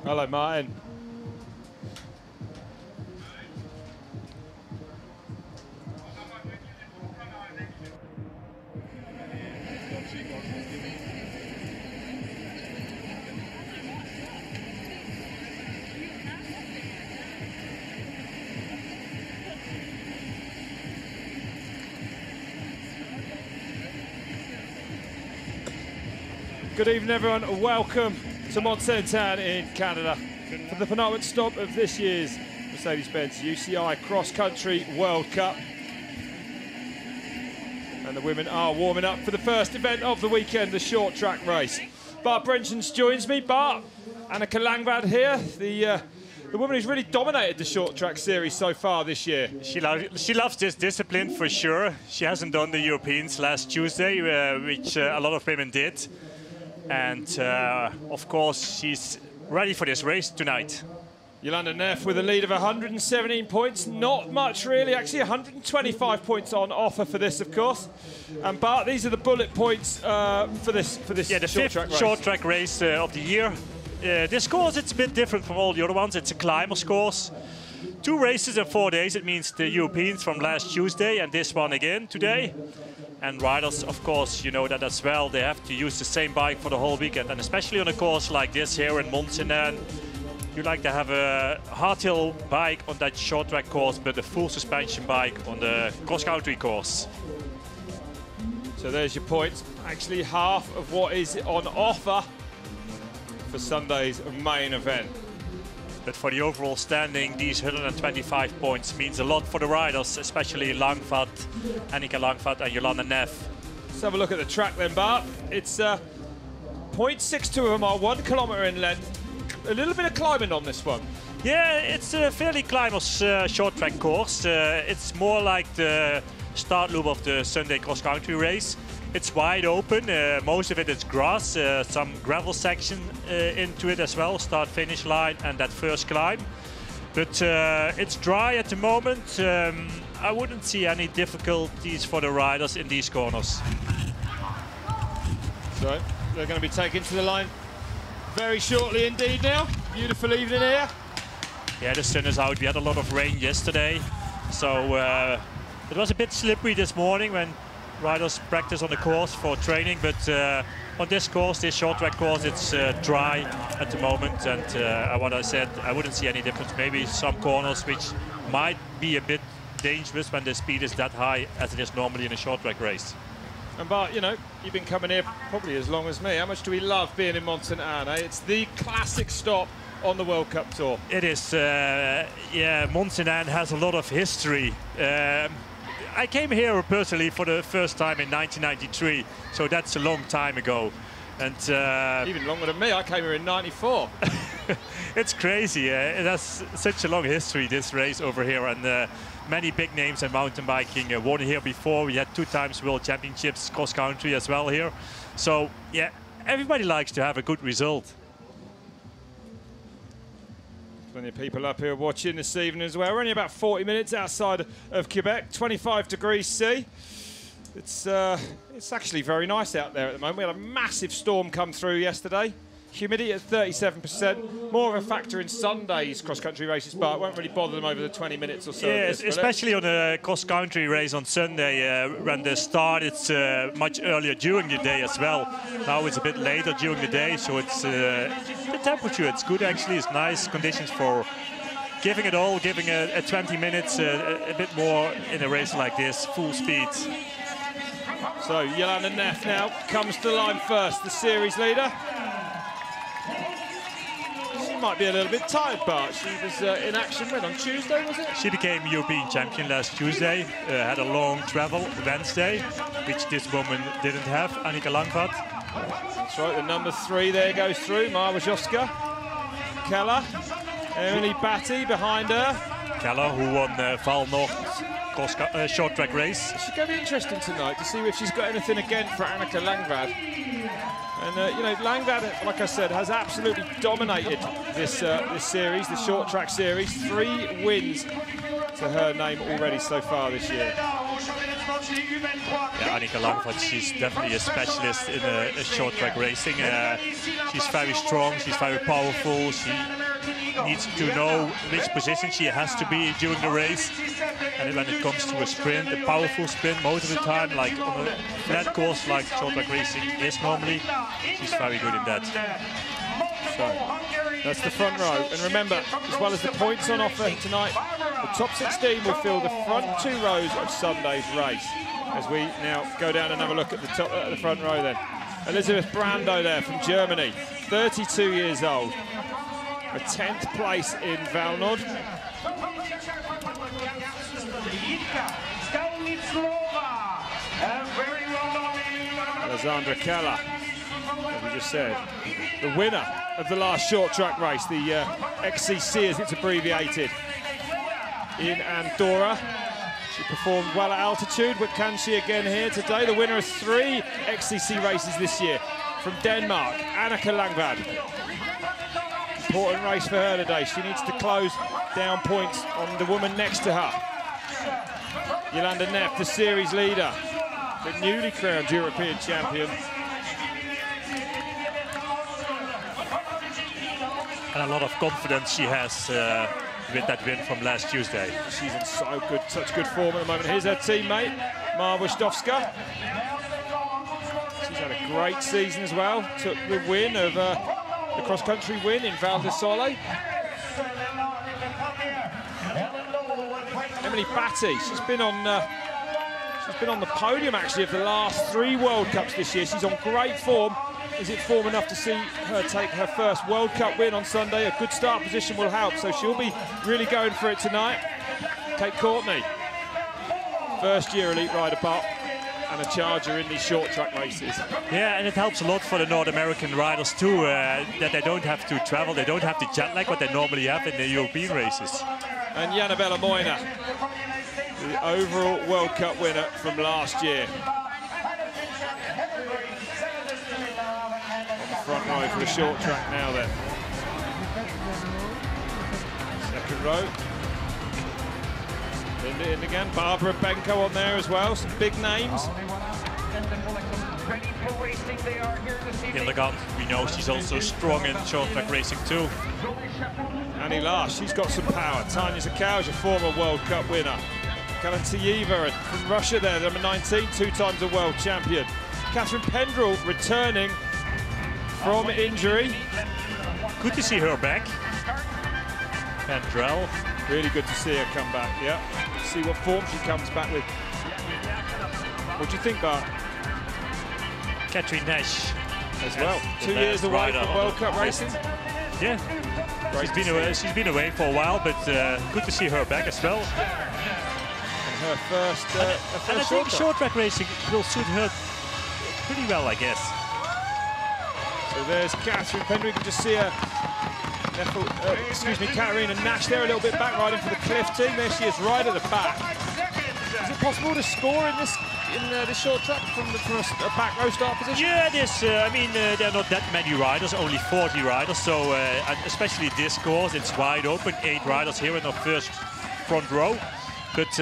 Hello, Martin. Good evening, everyone. Welcome to Mont Sainte in Canada for the penultimate stop of this year's Mercedes-Benz UCI Cross Country World Cup. And the women are warming up for the first event of the weekend, the short track race. Bart Brenchens joins me. Bart, Annika Langvad here, the woman who's really dominated the short track series so far this year. She loves this discipline for sure. She hasn't done the Europeans last Tuesday, which a lot of women did. And of course, she's ready for this race tonight. Jolanda Neff with a lead of 117 points. Not much really, actually 125 points on offer for this, of course. And Bart, these are the bullet points for this yeah, the fifth short track race of the year. This course, it's a bit different from all the other ones. It's a climbers course. 2 races in 4 days. It means the Europeans from last Tuesday and this one again today. And riders, of course, you know that as well. They have to use the same bike for the whole weekend. And especially on a course like this here in Mont, you like to have a hardtail bike on that short track course, but a full suspension bike on the cross-country course. So there's your points. Actually half of what is on offer for Sunday's main event. But for the overall standing, these 125 points means a lot for the riders, especially Langvad, Annika Langvad and Jolanda Neff. Let's have a look at the track then, Bart. It's 0.62 of them are 1 kilometre in length. A little bit of climbing on this one. Yeah, it's a fairly climbers short track course. It's more like the start loop of the Sunday cross-country race. It's wide open, most of it is grass, some gravel section into it as well, start-finish line and that first climb. But it's dry at the moment. I wouldn't see any difficulties for the riders in these corners. So they're going to be taken to the line very shortly indeed now. Beautiful evening here. Yeah, the sun is out. We had a lot of rain yesterday, so it was a bit slippery this morning when riders practice on the course for training, but on this course, this short track course, it's dry at the moment, and what I said, I wouldn't see any difference. Maybe some corners which might be a bit dangerous when the speed is that high as it is normally in a short track race. And Bart, you know, you've been coming here probably as long as me. How much do we love being in Mont Sainte? It's the classic stop on the World Cup Tour. It is, yeah, Mont Sainte has a lot of history. I came here personally for the first time in 1993, so that's a long time ago. And even longer than me, I came here in '94. It's crazy. It has such a long history, this race over here, and many big names in mountain biking won here before. We had 2 times World Championships cross-country as well here. So, yeah, everybody likes to have a good result. Plenty of people up here watching this evening as well. We're only about 40 minutes outside of Quebec, 25 degrees C. It's actually very nice out there at the moment. We had a massive storm come through yesterday. Humidity at 37%. More of a factor in Sunday's cross-country races, but it won't really bother them over the 20 minutes or so. Yes, especially on a cross-country race on Sunday, when the start it's much earlier during the day as well. Now it's a bit later during the day, so it's the temperature, it's good actually. It's nice conditions for giving it all, giving a 20 minutes, a bit more in a race like this, full speed. So Jolanda Neff now comes to the line first, the series leader. She might be a little bit tired, Bart. She was in action when, on Tuesday, was it? She became European champion last Tuesday, had a long travel Wednesday, which this woman didn't have, Annika Langvad. That's right, the number 3 there goes through, Marwa Joska. Keller, Emily Batty behind her. Keller, who won Val Noord short track race. It's going to be interesting tonight to see if she's got anything again for Annika Langvad. And you know, Langvad, like I said, has absolutely dominated this this series, the short track series. 3 wins to her name already so far this year. Yeah, Annika Langvaart, she's definitely a specialist in a short track racing. She's very strong, she's very powerful. She needs to know which position she has to be during the race. And when it comes to a sprint, a powerful sprint, most of the time, like on a flat course like short track racing is normally, she's very good in that. So that's the front row. And remember, as well as the points on offer tonight, the top 16 will fill the front 2 rows of Sunday's race. As we now go down and have a look at the front row then. Elisabeth Brando there from Germany, 32 years old. A 10th place in Valnod. Alexandra Keller, as we just said, the winner of the last short track race, the XCC as it's abbreviated, in Andorra. She performed well at altitude, but can she again here today? The winner of 3 XCC races this year from Denmark, Annika Langvaart. Important race for her today. She needs to close down points on the woman next to her. Jolanda Neff, the series leader, the newly crowned European champion. And a lot of confidence she has with that win from last Tuesday. She's in such good form at the moment. Here's her teammate, Marwa Stofska. She's had a great season as well. Took the win of the cross-country win in Val di Sole. Emily Batty, she's been on the podium actually of the last 3 World Cups this year. She's on great form. Is it form enough to see her take her first World Cup win on Sunday? A good start position will help, so she'll be really going for it tonight. Kate Courtney, first year elite rider pop and a charger in these short track races. Yeah, and it helps a lot for the North American riders too, that they don't have to travel, they don't have the jet lag what they normally have in the European races. And Jannabella Moina, the overall World Cup winner from last year. On the front row for the short track now then. Second row. Linda in again, Barbara Benko on there as well, some big names. Hildegard, we know she's also strong in short track racing too. Annie Lars, she's got some power. Tanya Zakauja, former World Cup winner. Kalantiyeva from Russia there, number 19, 2 times a world champion. Catherine Pendrell returning from injury. Good to see her back. Pendrell. Really good to see her come back, yeah. See what form she comes back with. What do you think, Bart? Catherine Nash. As well. 2 years away from World Cup racing. Yeah. She's been away for a while, but good to see her back as well. And her first, and I think short track racing will suit her pretty well, I guess. So there's Catherine Pendrell. You can just see her. Katarina Nash there a little bit back riding for the Cliff team. There she is right at the back. Is it possible to score in this short track from a back row start position? Yeah, it is. I mean, there are not that many riders, only 40 riders. So, and especially this course, it's wide open. 8 riders here in our first front row. But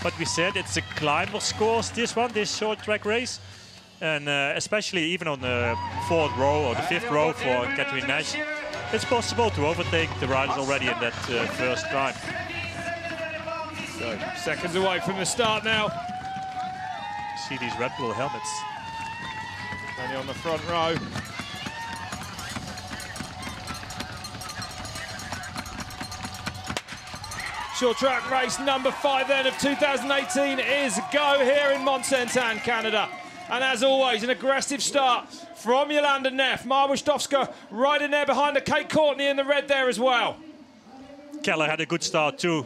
what we said, it's a climbers course, this short track race. And especially even on the 4th row or the 5th row for Catherine Nash, it's possible to overtake the riders already in that first time. So, seconds away from the start now. See these Red Bull helmets. Only on the front row. Short track race number 5 then of 2018 is go here in Mont, Canada. And as always, an aggressive start from Jolanda Neff. Marwa Stofska right in there behind her. Kate Courtney in the red there as well. Keller had a good start too.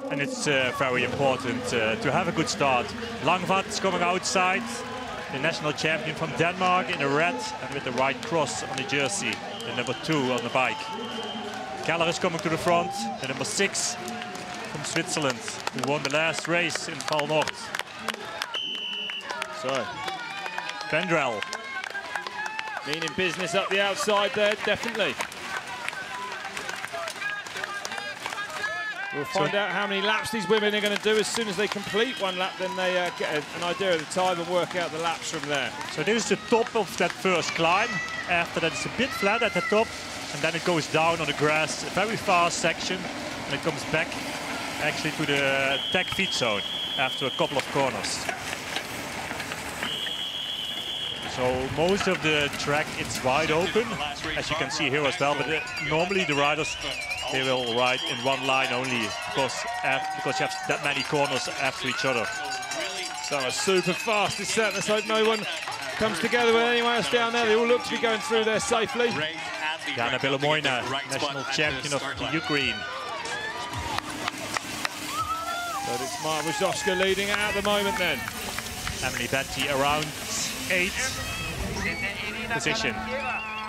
And it's very important to have a good start. Langvaart is coming outside. The national champion from Denmark in the red and with the white cross on the jersey. The number 2 on the bike. Keller is coming to the front. The number 6 from Switzerland, who won the last race in Val Nord. So, Pendrell. meaning business up the outside there, definitely. We'll find out how many laps these women are going to do as soon as they complete one lap. Then they get an idea of the time and work out the laps from there. So this is the top of that first climb. After that, it's a bit flat at the top, and then it goes down on the grass, a very fast section, and it comes back actually to the tech feed zone after a couple of corners. So most of the track it's wide open, as you can see here as well. But normally the riders, they will ride in one line only because you have that many corners after each other. So a super fast descent. Let's hope no one comes together with anyone else down there. They all look to be going through there safely. Jana Belomoina, national champion of the Ukraine. But it's Marta Wojcicka leading out at the moment then. Emily Betty around 8th position.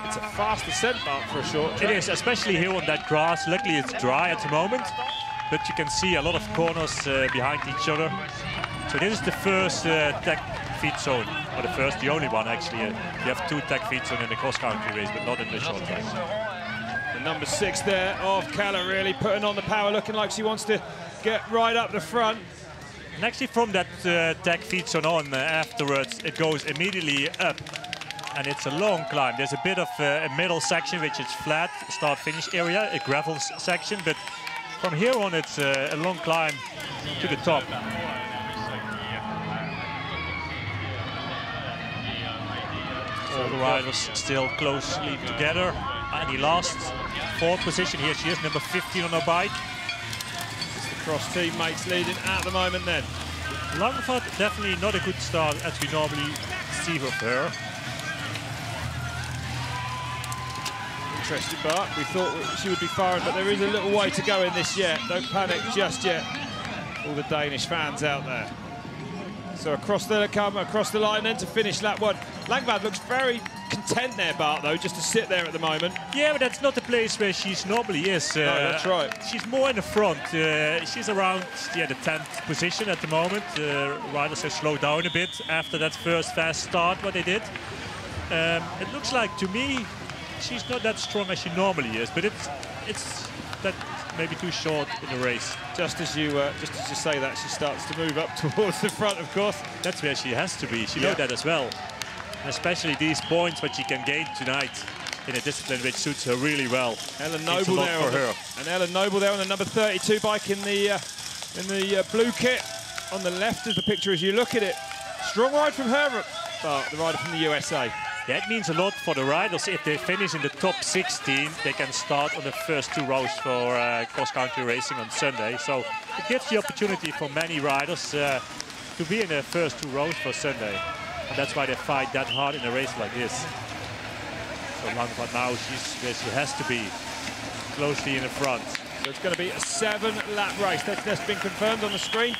It's a fast descent mark for a short track. It is, especially here on that grass. Luckily it's dry at the moment, but you can see a lot of corners behind each other. So this is the first tech feed zone, or the only one actually. You have 2 tech feed zones in the cross-country race, but not in the short track. The number 6 there of Calla really putting on the power, looking like she wants to get right up the front. And actually from that tech feed zone on, afterwards it goes immediately up. And it's a long climb. There's a bit of a middle section which is flat, start-finish area, a gravel section, but from here on it's a long climb to the top. All the riders still closely together. Annie last, 4th position here. She is number 15 on her bike. It's the cross teammates leading at the moment then. Langvaart definitely not a good start as we normally see with her. Interesting, Bart. We thought she would be firing, but there is a little way to go in this yet. Don't panic just yet. All the Danish fans out there. So across the line then to finish lap 1. Langvaart looks very content there, Bart, though, just to sit there at the moment. Yeah, but that's not the place where she normally is. No, that's right. She's more in the front. She's around the 10th position at the moment. Riders have slowed down a bit after that first fast start, what they did. It looks like, to me, she's not that strong as she normally is, but it's that maybe too short in the race. Just as you say that, she starts to move up towards the front, of course. That's where she has to be. She knows that as well. And especially these points what she can gain tonight in a discipline which suits her really well. Ellen Noble there for her. And Ellen Noble there on the number 32 bike in the blue kit. On the left is the picture as you look at it. Strong ride from her, the rider from the USA. Yeah, it means a lot for the riders. If they finish in the top 16, they can start on the first 2 rows for cross-country racing on Sunday. So it gives the opportunity for many riders to be in the first 2 rows for Sunday. And that's why they fight that hard in a race like this. So Langvaart now, she's where she has to be, closely in the front. So it's going to be a 7-lap race. That's been confirmed on the screen.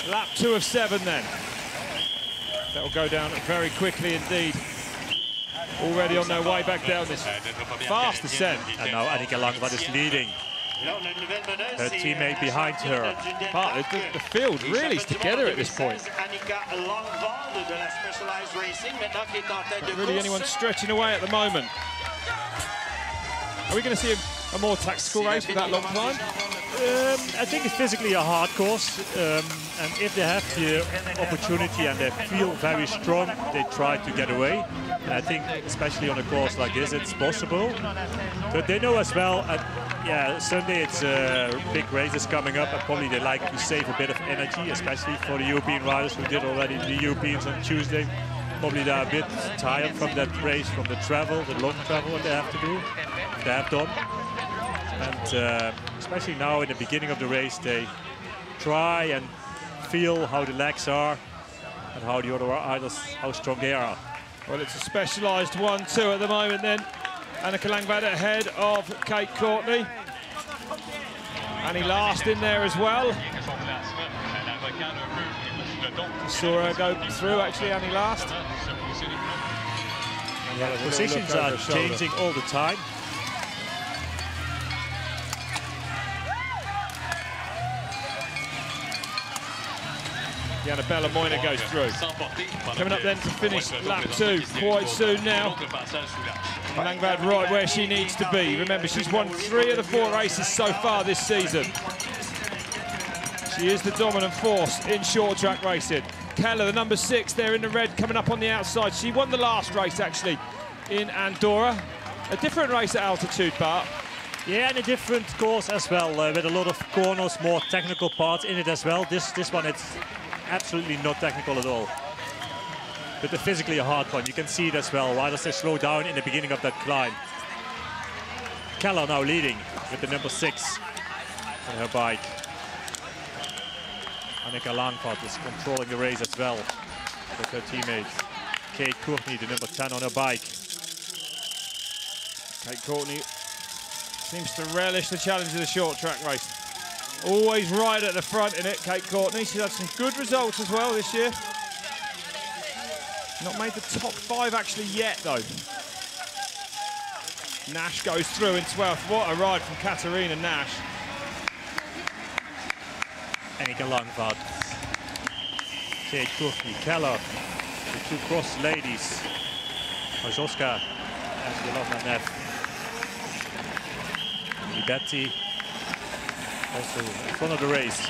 Lap 2 of 7 then. That will go down very quickly indeed. Already on their way back down this fast descent. And now Annika Langvaart is leading. Her teammate behind her. But the field really is together at this point. Not really anyone stretching away at the moment. Are we going to see a more tactical race with that long climb? I think it's physically a hard course, and if they have the opportunity and they feel very strong, they try to get away. And I think, especially on a course like this, it's possible. But they know as well, yeah, Sunday it's big races coming up, and probably they like to save a bit of energy, especially for the European riders who did already the Europeans on Tuesday. Probably they're a bit tired from that race, from the travel, the long travel what they have to do, they have done. And especially now in the beginning of the race, they try and feel how the legs are and how the other riders, how strong they are. Well, it's a specialised 1-2 at the moment then. Annika Langvaart ahead of Kate Courtney. Annie last in there as well. You saw her go through, actually, Annie last. Yeah, the positions are changing all the time. Jana Belomoina goes through. Coming up then to finish lap 2 quite soon now. Langvaart right where she needs to be. Remember, she's won 3 of the 4 races so far this season. She is the dominant force in short track racing. Keller, the number 6 there in the red, coming up on the outside. She won the last race, actually, in Andorra. A different race at altitude, Bart. Yeah, and a different course as well, with a lot of corners, more technical parts in it as well. This one, it's absolutely not technical at all. But physically a hard one. You can see it as well. Why does they slow down in the beginning of that climb? Keller now leading with the number 6 on her bike. Annika Langvaart is controlling the race as well with her teammate Kate Courtney, the number 10 on her bike. Kate Courtney seems to relish the challenge of the short track race. Always right at the front in it, Kate Courtney. She's had some good results as well this year. Not made the top 5 actually yet, though. Nash goes through in 12th. What a ride from Katarina Nash. Annika Langvaart, Kate Courtney, Keller, the 2 cross ladies, Majoska and Yelena Neff. Betty also in front of the race.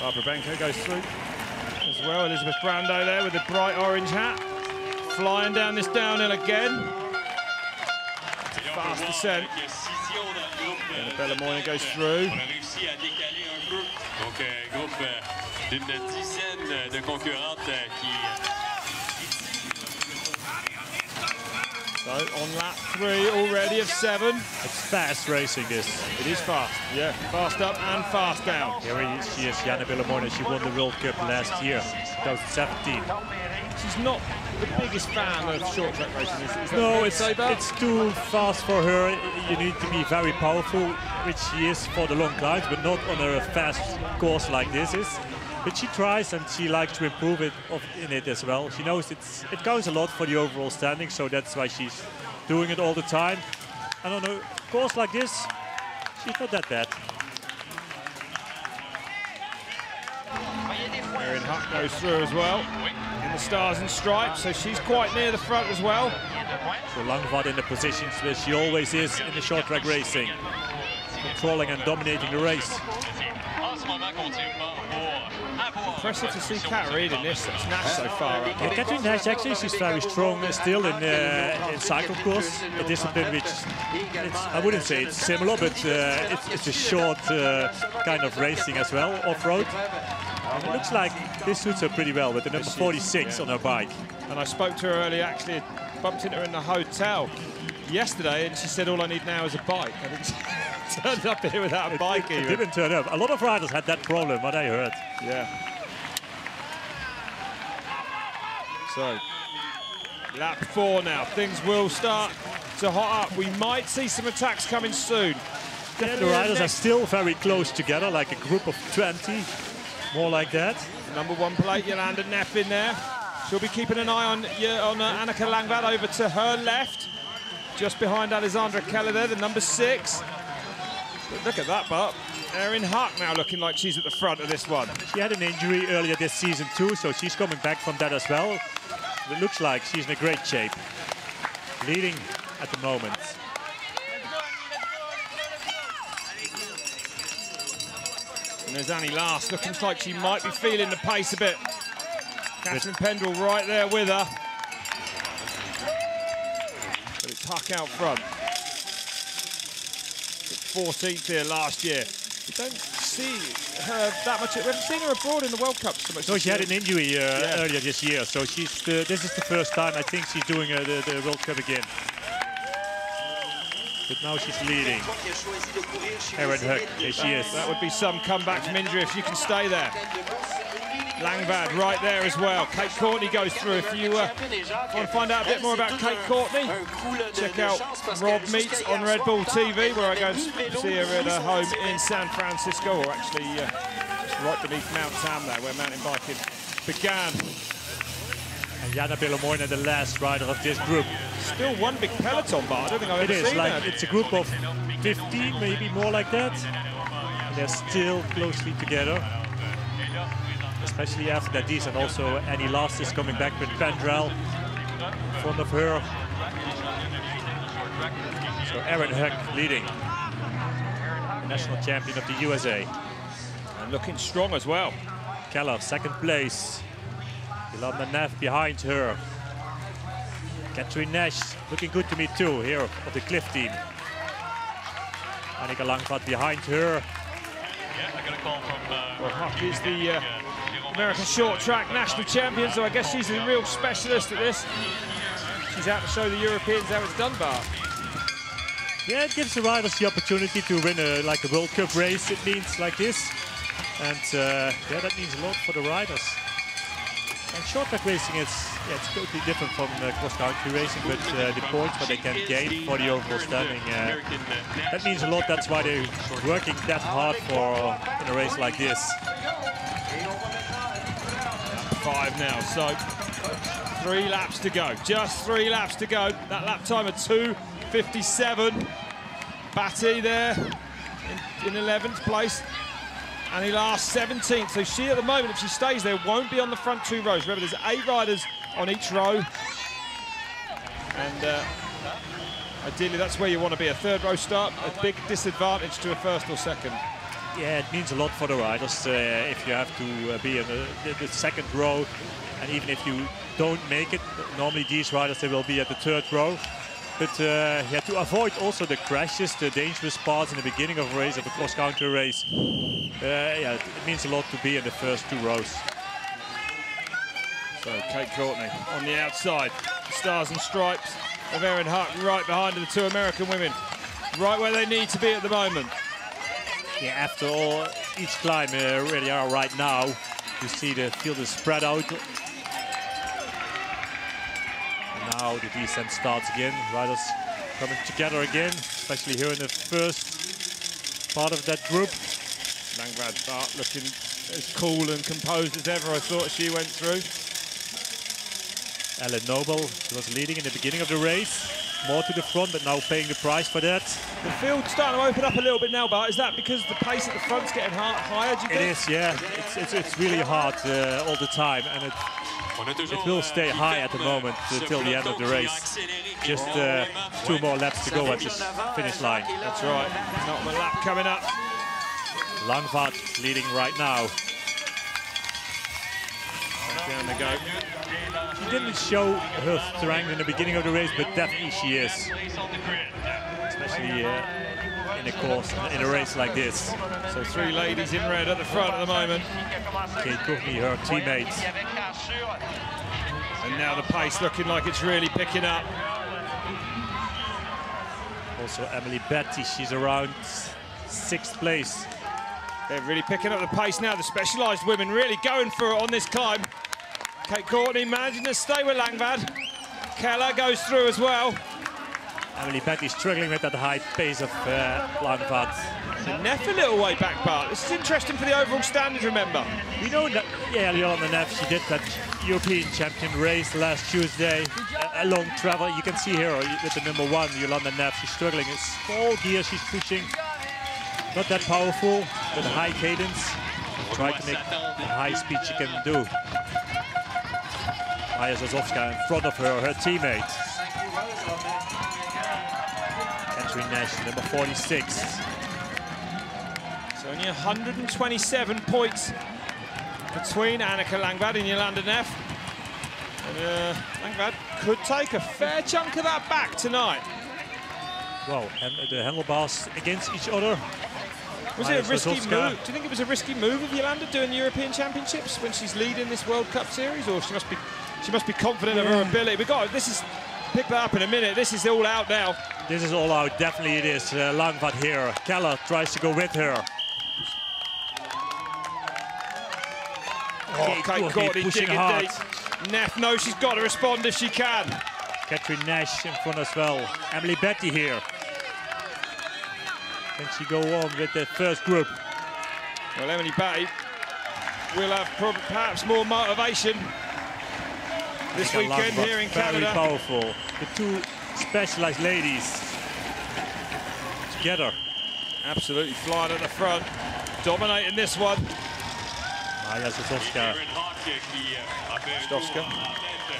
Barbara Benko goes through as well. Elizabeth Brando there with the bright orange hat. Flying down this downhill again. Fast descent. And Bella Moyne goes through. Donc, groupe d'une dizaine de concurrentes qui... So on lap 3 already of 7. It's fast racing, this. It is fast, yeah. Fast up and fast down. Here she is, Jana Billemone. She won the World Cup last year, 2017. She's not the biggest fan of short track racing, is that No, fair? it's too fast for her. You need to be very powerful, which she is for the long climbs, but not on a fast course like this is. But she tries and she likes to improve it in it as well. She knows it counts a lot for the overall standing, so that's why she's doing it all the time. And on a course like this, she's not that bad. Erin Huck goes through as well in the stars and stripes, so she's quite near the front as well. So Langvaart in the positions where she always is in the short track racing, controlling and dominating the race. Impressive to see Kat Reid in this. It's Nash so far up. Yeah, Katrin Nash actually, she's very strong still in cycle course, a discipline which I wouldn't say it's similar, but it's a short kind of racing as well, off-road. And it looks like this suits her pretty well with the number 46 on her bike. And I spoke to her earlier, actually, bumped into her in the hotel yesterday, and she said all I need now is a bike. I think she turned up here without a bike even. It didn't turn up. A lot of riders had that problem, what I heard. Yeah. So, lap 4 now. Things will start to hot up. We might see some attacks coming soon. Yeah, the riders are still very close together, like a group of 20, more like that. Number 1 plate, Yolanda Neff in there. She'll be keeping an eye on Annika Langvaart over to her left. Just behind Alexandra Keller there, the number 6. But look at that, Bart. Erin Huck now looking like she's at the front of this one. She had an injury earlier this season too, so she's coming back from that as well. It looks like she's in a great shape. Leading at the moment. And there's Annie Last, looking like she might be feeling the pace a bit. Catherine Pendrell right there with her. But it's Huck out front. 14th here last year. We don't see her that much. We haven't seen her abroad in the World Cup so much. No, she had an injury earlier this year, so this is the first time I think she's doing the World Cup again. But now she's leading. Erin Huck, there she is. That would be some comeback from injury if you can stay there. Langvaart right there as well. Kate Courtney goes through. If you want to find out a bit more about Kate Courtney, check out Rob Meets on Red Bull TV, where I go and see her at her home in San Francisco, or actually just right beneath Mount Tam there, where mountain biking began. And Jana Billemone, the last rider of this group. Still one big peloton, but I don't think I've ever seen that. It's a group of 15, maybe more like that. And they're still closely together. Especially after that decent. Also, Annie Last is coming back with Pendrell in front of her. So Erin Huck leading, the national champion of the USA. And looking strong as well. Keller, second place. Yolanda Neff behind her. Catherine Nash looking good to me too, here of the Cliff team. Annika Langvaart behind her. Well, Huck is the American short track national champion, so I guess she's a real specialist at this. She's out to show the Europeans how it's done, Bart. Yeah, it gives the riders the opportunity to win a World Cup race, it means, like this. And yeah, that means a lot for the riders. And short track racing is it's totally different from cross-country racing, but the points what they can gain for the overall standing, that means a lot. That's why they're working that hard for in a race like this. 5 now, so 3 laps to go. Just 3 laps to go. That lap time of 2:57. Batty there in 11th place. And he lasts 17th. So she, at the moment, if she stays there, won't be on the front 2 rows. Remember, there's 8 riders on each row. And ideally, that's where you want to be. A 3rd row start, a big disadvantage to a 1st or 2nd. Yeah, it means a lot for the riders if you have to be in the 2nd row. And even if you don't make it, normally these riders, they will be at the 3rd row. But yeah, to avoid also the crashes, the dangerous parts in the beginning of a race, of a cross-country race, yeah, it means a lot to be in the first 2 rows. So Kate Courtney on the outside, the stars and stripes of Erin Huck right behind the 2 American women, right where they need to be at the moment. Yeah, after all, each climb really are right now. You see the field is spread out. Now the descent starts again. Riders coming together again, especially here in the first part of that group. Langvaart looking as cool and composed as ever. I thought she went through. Ellen Noble, she was leading in the beginning of the race. More to the front, but now paying the price for that. The field's starting to open up a little bit now, Bart. Is that because the pace at the front's getting higher, do you think? It is, yeah. It's really hard all the time, and it will stay high at the moment till the end of the race. Just 2 more laps to go at this finish line. That's right. Not a lap coming up. Langvaart leading right now. Down they go. She didn't show her strength in the beginning of the race, but definitely she is. Especially in a course, in a race like this. So 3 ladies in red at the front at the moment. Kate Courtney, her teammates. And now the pace looking like it's really picking up. Also Emily Betty, she's around 6th place. They're really picking up the pace now. The specialised women really going for it on this climb. Kate Courtney managing to stay with Langvaart. Keller goes through as well. Emily Betty struggling with that high pace of Langvaart. So Neff a little way back, Bart. This is interesting for the overall standard, remember. We know that, yeah, Yolanda Neff, she did that European champion race last Tuesday. A long travel. You can see here with the number 1, Yolanda Neff, she's struggling. A small gear she's pushing. Not that powerful, but a high cadence. Try to make the high speed she can do. Maya Zazowska in front of her, her teammate. Catherine Nash, number 46. So only 127 points between Annika Langvaart and Yolanda Neff. And Langvaart could take a fair chunk of that back tonight. Wow, and the handlebars against each other. Was it a risky move? Do you think it was a risky move of Yolanda doing the European Championships when she's leading this World Cup series, or she must be confident of her ability? This is pick that up in a minute. This is all out now. This is all out. Definitely it is. Langvaart here. Keller tries to go with her. Kate Courtney digging deep. Neff knows she's got to respond if she can. Catherine Nash in front as well. Emily Betty here. Can she go on with the first group? Well, Emily Betty will have perhaps more motivation this weekend here in Canada. Very powerful. The 2 specialized ladies together. Absolutely flying at the front, dominating this one. Maya Zazowska.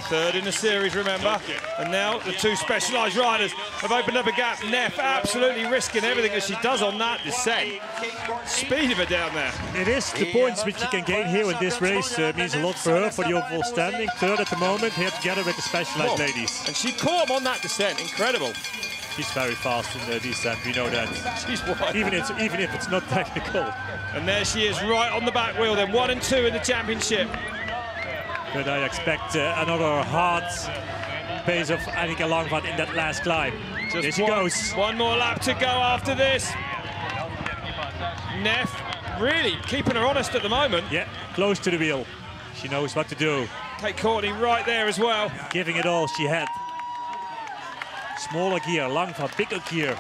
Third in the series, remember. And now the two specialised riders have opened up a gap. Neff absolutely risking everything as she does on that descent. Speed of her down there. It is. The points which she can gain here in this race means a lot for her, for the overall standing. Third at the moment, here together with the specialised ladies. And she caught them on that descent. Incredible. She's very fast in the descent, we know that. She's wide. Even if it's not technical. And there she is, right on the back wheel then, 1 and 2 in the championship. But I expect another hard pace of Annika Langvaart in that last climb. There she goes. One more lap to go after this. Neff really keeping her honest at the moment. Yeah, close to the wheel. She knows what to do. Kate Courtney right there as well. Giving it all she had. Smaller gear, Langvaart, bigger gear.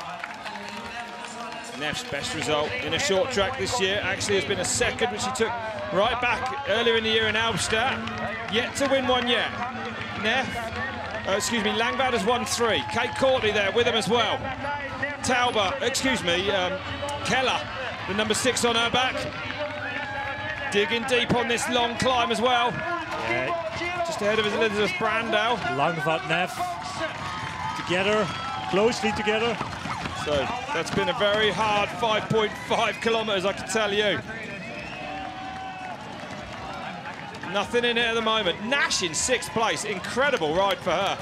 Neff's best result in a short track this year actually has been a second, which she took right back earlier in the year in Albstadt. Yet to win one yet. Langvaart has won 3. Kate Courtney there with him as well. Keller, the number 6 on her back. Digging deep on this long climb as well. Yeah. Just ahead of Elizabeth Brandau. Langvaart, Neff. Together, closely together. So that's been a very hard 5.5 kilometres, I can tell you. Nothing in it at the moment. Nash in 6th place, incredible ride for her.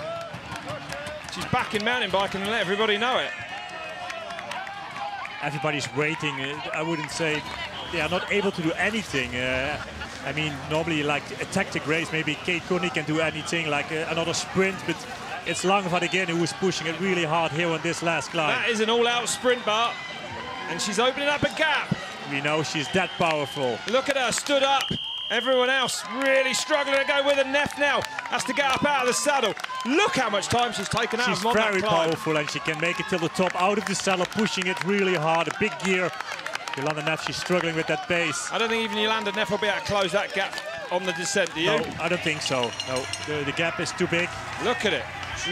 She's back in mountain biking and let everybody know it. Everybody's waiting. I wouldn't say they are not able to do anything. I mean, normally like a tactic race, maybe Kate Courtney can do anything like another sprint, but it's Langvaart again who is pushing it really hard here on this last climb. That is an all-out sprint, Bart. And she's opening up a gap. We know she's that powerful. Look at her, stood up. Everyone else really struggling to go with her. Neff now has to get up out of the saddle. Look how much time she's taken out. She's very powerful and she can make it till the top out of the saddle, pushing it really hard. A big gear. Yolanda Neff, she's struggling with that pace. I don't think even Yolanda Neff will be able to close that gap on the descent, do you? No, I don't think so. No, the gap is too big. Look at it.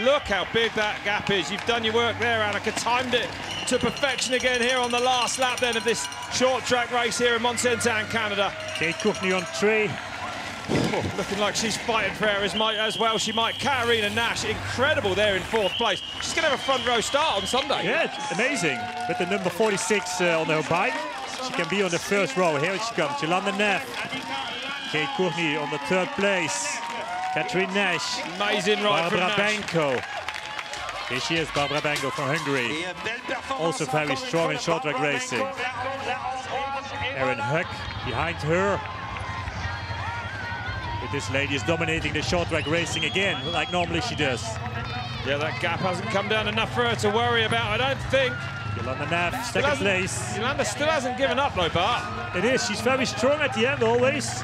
Look how big that gap is. You've done your work there, Annika. Timed it to perfection again here on the last lap then of this short track race here in Mont, Canada. Kate Courtney on 3. Oh, looking like she's fighting for her as well. She might. Katarina Nash, incredible there in 4th place. She's going to have a front row start on Sunday. Yeah, it's amazing. With the number 46 on her bike, she can be on the 1st row. Here she comes, Yolanda Neff. Kate Courtney on the 3rd place. Katarina Nash. Amazing ride from Nash. Barbara Benko. Here she is, Barbara Benko from Hungary. Also very strong in short track racing. Erin Huck behind her. But this lady is dominating the short track racing again, like normally she does. Yeah, that gap hasn't come down enough for her to worry about, I don't think. Yolanda Neff, 2nd place. Yolanda still hasn't given up though, Bart. It is, she's very strong at the end always.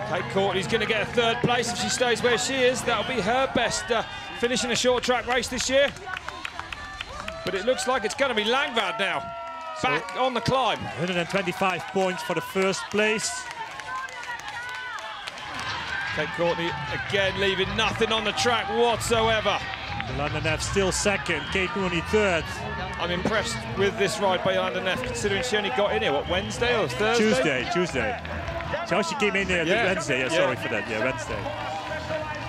Kate Courtney's going to get a 3rd place if she stays where she is. That'll be her best finish in a short track race this year. But it looks like it's going to be Langvaart now. Back on the climb. 125 points for the 1st place. Kate Courtney again leaving nothing on the track whatsoever. Yolanda Neff still 2nd, Kate Courtney 3rd. I'm impressed with this ride by Yolanda Neff, considering she only got in here, what, Wednesday or Thursday? Tuesday. So she came in there Wednesday, sorry for that, Wednesday.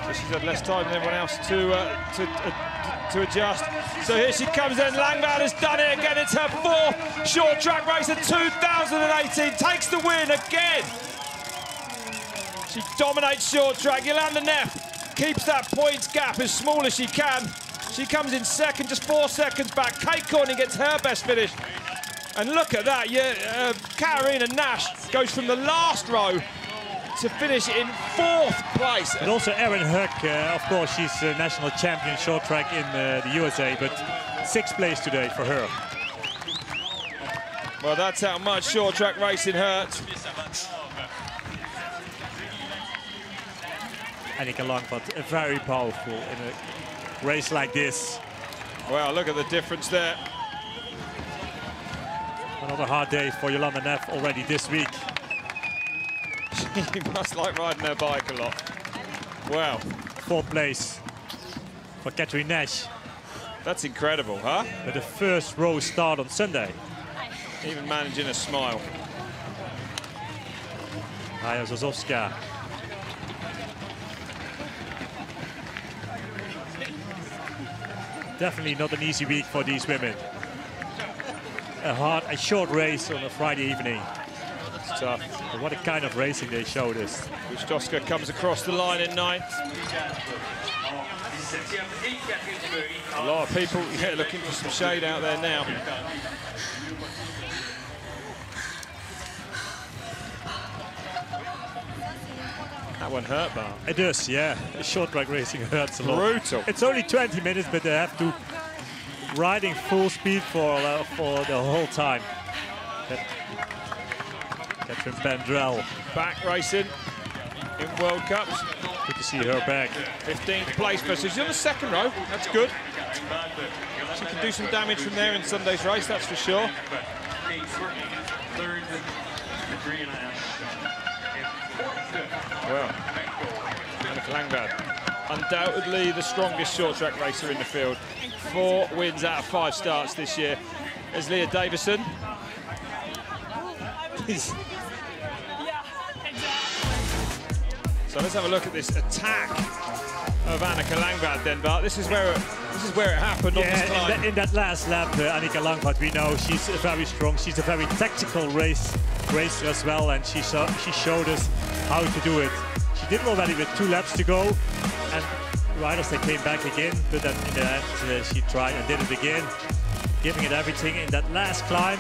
So she's had less time than everyone else to adjust. So here she comes in, Langvaart has done it again, it's her 4th short track race of 2018, takes the win again. She dominates short track. Yolanda Neff keeps that points gap as small as she can. She comes in 2nd, just 4 seconds back. Kate Courtney gets her best finish. And look at that, Katarina Nash goes from the last row to finish in 4th place. And also Erin Huck, of course, she's national champion short track in the USA, but 6th place today for her. Well, that's how much short track racing hurts. Annika Langvaart, very powerful in a race like this. Well, look at the difference there. Another hard day for Yolanda Neff already this week. She must like riding her bike a lot. Wow. 4th place for Katarina Nash. That's incredible, huh? With the 1st row start on Sunday. Even managing a smile. Maja Zozowska. definitely not an easy week for these women. A short race on a Friday evening. It's tough. But what a kind of racing they showed us. Ustoska comes across the line in 9th. A lot of people looking for some shade out there now. That one hurt, Bart. It does, yeah. Short track racing hurts a lot. Brutal. It's only 20 minutes, but they have to riding full speed for the whole time. Catherine Bandrell. Back racing in World Cups. Good to see her back. 15th place for us. She's on the 2nd row. That's good. She can do some damage from there in Sunday's race, that's for sure. Well, Annika Langbad, undoubtedly the strongest short track racer in the field. 4 wins out of 5 starts this year. There's Leah Davison. So let's have a look at this attack of Annika Langbad then, Bart. This is where it happened on this climb. In that last lap, Annika Langbad, we know she's very strong. She's a very tactical racer as well, and she showed us how to do it. She did it already with 2 laps to go, and riders, they came back again, but then in the end she tried and did it again, giving it everything in that last climb.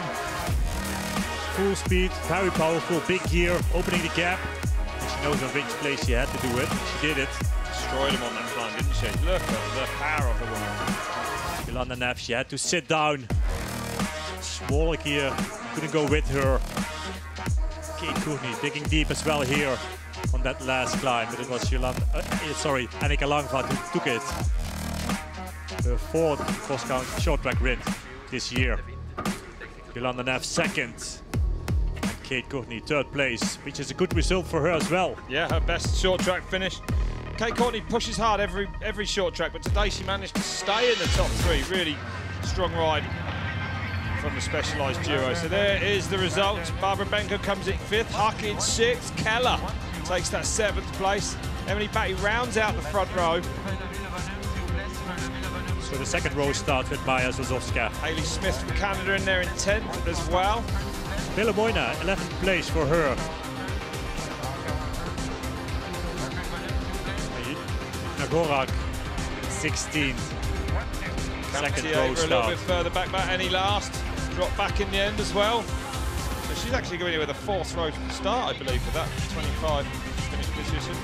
Full speed, very powerful, big gear, opening the gap. And she knows on which place she had to do it. She did it. Destroyed him on that climb, didn't she? Look at the power of the woman. Jolanda Neff, she had to sit down. Smaller gear, couldn't go with her. Kate Courtney digging deep as well here on that last climb, but it was Annika Langbad who took it. Her 4th cross-country short track win this year. Jolanda Neff 2nd. And Kate Courtney 3rd place, which is a good result for her as well. Yeah, her best short track finish. Kate Courtney pushes hard every short track, but today she managed to stay in the top 3. Really strong ride from the Specialized duo. So there is the result. Barbara Benko comes in 5th, Huck in 6th, Keller takes that 7th place. Emily Batty rounds out the front row. So the 2nd row starts with Maya Zozowska. Hayley Smith from Canada in there in 10th as well. Villamoina, 11th place for her. Nagorak, 16th. 2nd row a start. little bit further back, but Annie last. Dropped back in the end as well. So she's actually going in with a 4th row start, I believe, for that 25 finish position.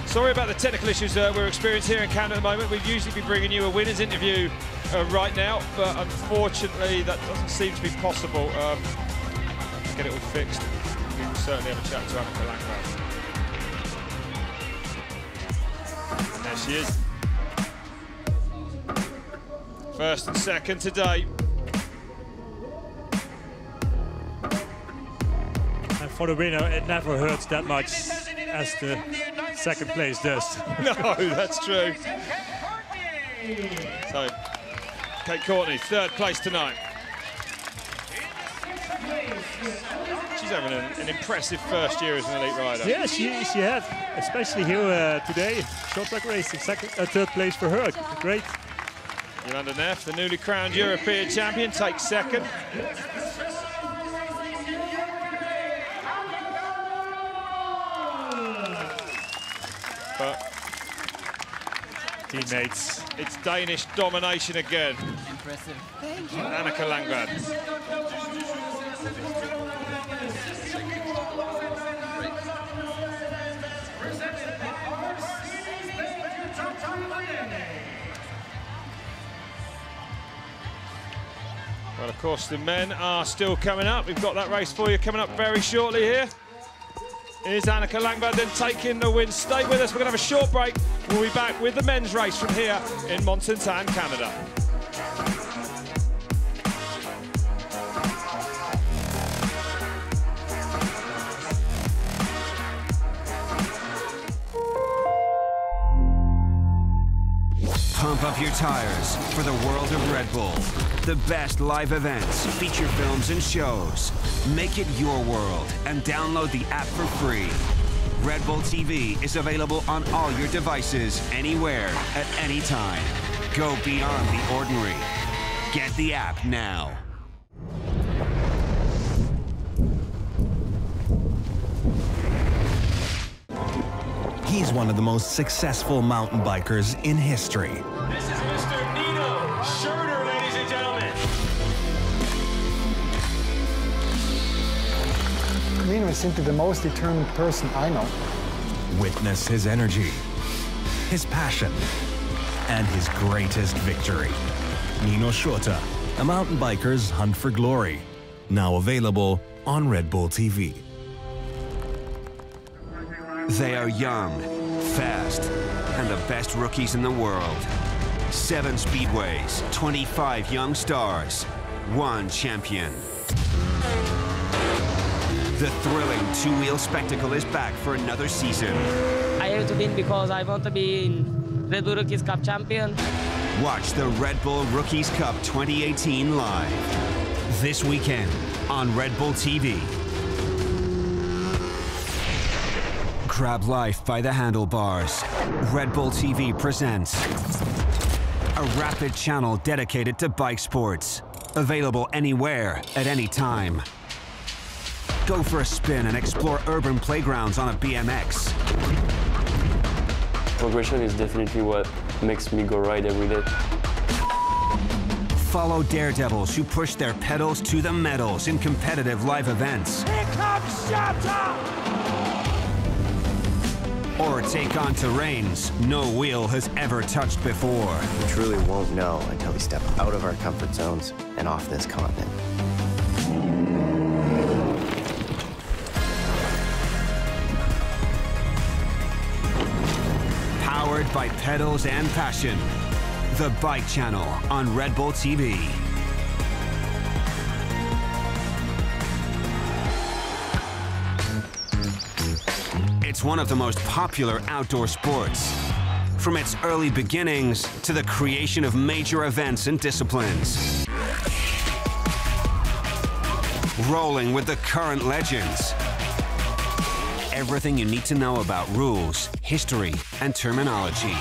Sorry about the technical issues we're experiencing here in Canada at the moment. We'd usually be bringing you a winner's interview right now, but unfortunately that doesn't seem to be possible. Get it all fixed. We will certainly have a chat to Annika Langbad. And there she is. 1st and 2nd today. And for the winner, it never hurts that much as the 2nd place does. No, that's true. So, Kate Courtney, 3rd place tonight. She's having an impressive first year as an elite rider. Yeah, she had, especially here today. Short track racing, 3rd place for her. Great. Jolanda Neff, the newly crowned European champion, takes 2nd. But teammates, it's Danish domination again. Impressive. Thank you. Annika Langbad. Well, of course, the men are still coming up. We've got that race for you coming up very shortly here. Is Annika Langbad then taking the win? Stay with us. We're going to have a short break. We'll be back with the men's race from here in Mont, Canada. Pump up your tires for the world of Red Bull. The best live events, feature films, and shows. Make it your world and download the app for free. Red Bull TV is available on all your devices, anywhere, at any time. Go beyond the ordinary. Get the app now. He's one of the most successful mountain bikers in history. This is Mr. Nino Schurter, ladies and gentlemen. Nino is simply the most determined person I know. Witness his energy, his passion, and his greatest victory. Nino Schurter, a mountain biker's hunt for glory. Now available on Red Bull TV. They are young, fast, and the best rookies in the world. 7 speedways, 25 young stars, 1 champion. The thrilling 2-wheel spectacle is back for another season. I have to win because I want to be in Red Bull Rookies Cup champion. Watch the Red Bull Rookies Cup 2018 live this weekend on Red Bull TV. Grab life by the handlebars. Red Bull TV presents a rapid channel dedicated to bike sports. Available anywhere, at any time. Go for a spin and explore urban playgrounds on a BMX. Progression is definitely what makes me go ride every day. Follow daredevils who push their pedals to the metals in competitive live events. Here comes Sainte! Or take on terrains no wheel has ever touched before. We truly won't know until we step out of our comfort zones and off this continent. Powered by pedals and passion. The Bike Channel on Red Bull TV. It's one of the most popular outdoor sports. From its early beginnings to the creation of major events and disciplines. Rolling with the current legends. Everything you need to know about rules, history, and terminology.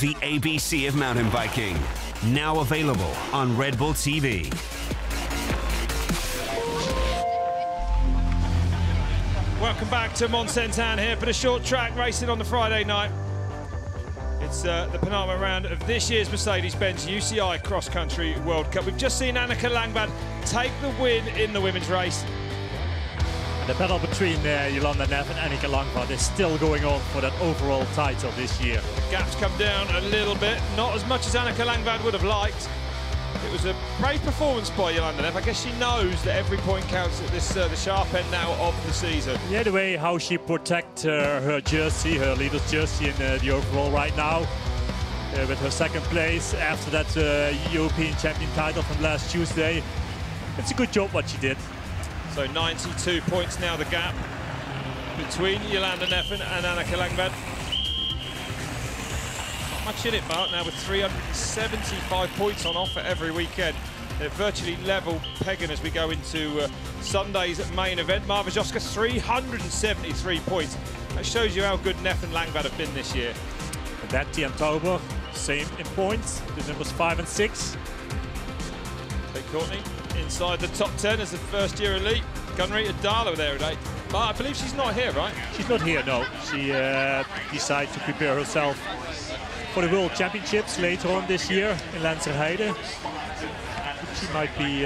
The ABC of mountain biking, now available on Red Bull TV. Welcome back to Mont here for the short track racing on the Friday night. It's the penultimate round of this year's Mercedes-Benz UCI Cross Country World Cup. We've just seen Anneke Langbad take the win in the women's race. The battle between Jolanda Neff and Anneke Langbad is still going on for that overall title this year. The gap's come down a little bit, not as much as Anneke Langbad would have liked. It was a brave performance by Jolanda Neff. I guess she knows that every point counts at this the sharp end now of the season. Yeah, the way how she protects her jersey, her leader's jersey in the overall right now, with her second place after that European champion title from last Tuesday. It's a good job what she did. So 92 points now the gap between Jolanda Neff and Anneke Langbad. Not much in it, Mark, now with 375 points on offer every weekend. They're virtually level pegging as we go into Sunday's main event. Marva Joska, 373 points. That shows you how good Neff and Langbad have been this year. Betty and Tauber, same in points. The numbers 5 and 6. Kate Courtney inside the top 10 as the first-year elite. Gunrita Dahler there at 8. But I believe she's not here, right? She's not here, no. She decided to prepare herself for the World Championships later on this year in Lenzerheide. She might be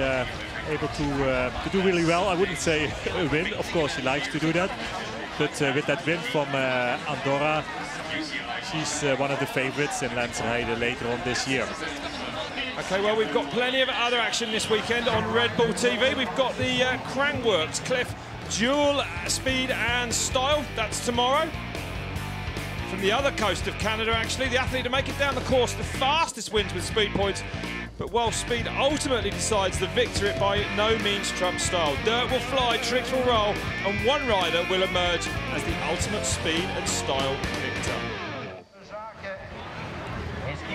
able to do really well. I wouldn't say a win. Of course, she likes to do that. But with that win from Andorra, she's one of the favorites in Lenzerheide later on this year. Okay, well, we've got plenty of other action this weekend on Red Bull TV. We've got the Crankworx Cliff Dual Speed and Style. That's tomorrow. From the other coast of Canada, actually, the athlete to make it down the course, the fastest wins with speed points. But while speed ultimately decides the victory, it by no means trumps style. Dirt will fly, tricks will roll, and one rider will emerge as the ultimate speed and style victor.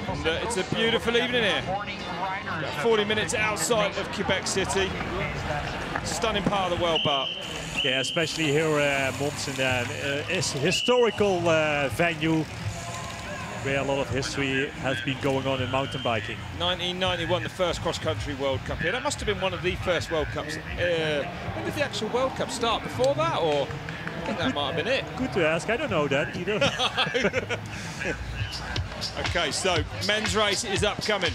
And it's a beautiful evening here. About 40 minutes outside of Quebec City. Stunning part of the world, Bart. Yeah, especially here at Mont, it's a historical venue where a lot of history has been going on in mountain biking. 1991, the first cross-country World Cup here. That must have been one of the first World Cups. When did the actual World Cup start? Before that, or I think that might have been it. Good to ask. I don't know that either. Okay, so men's race is upcoming.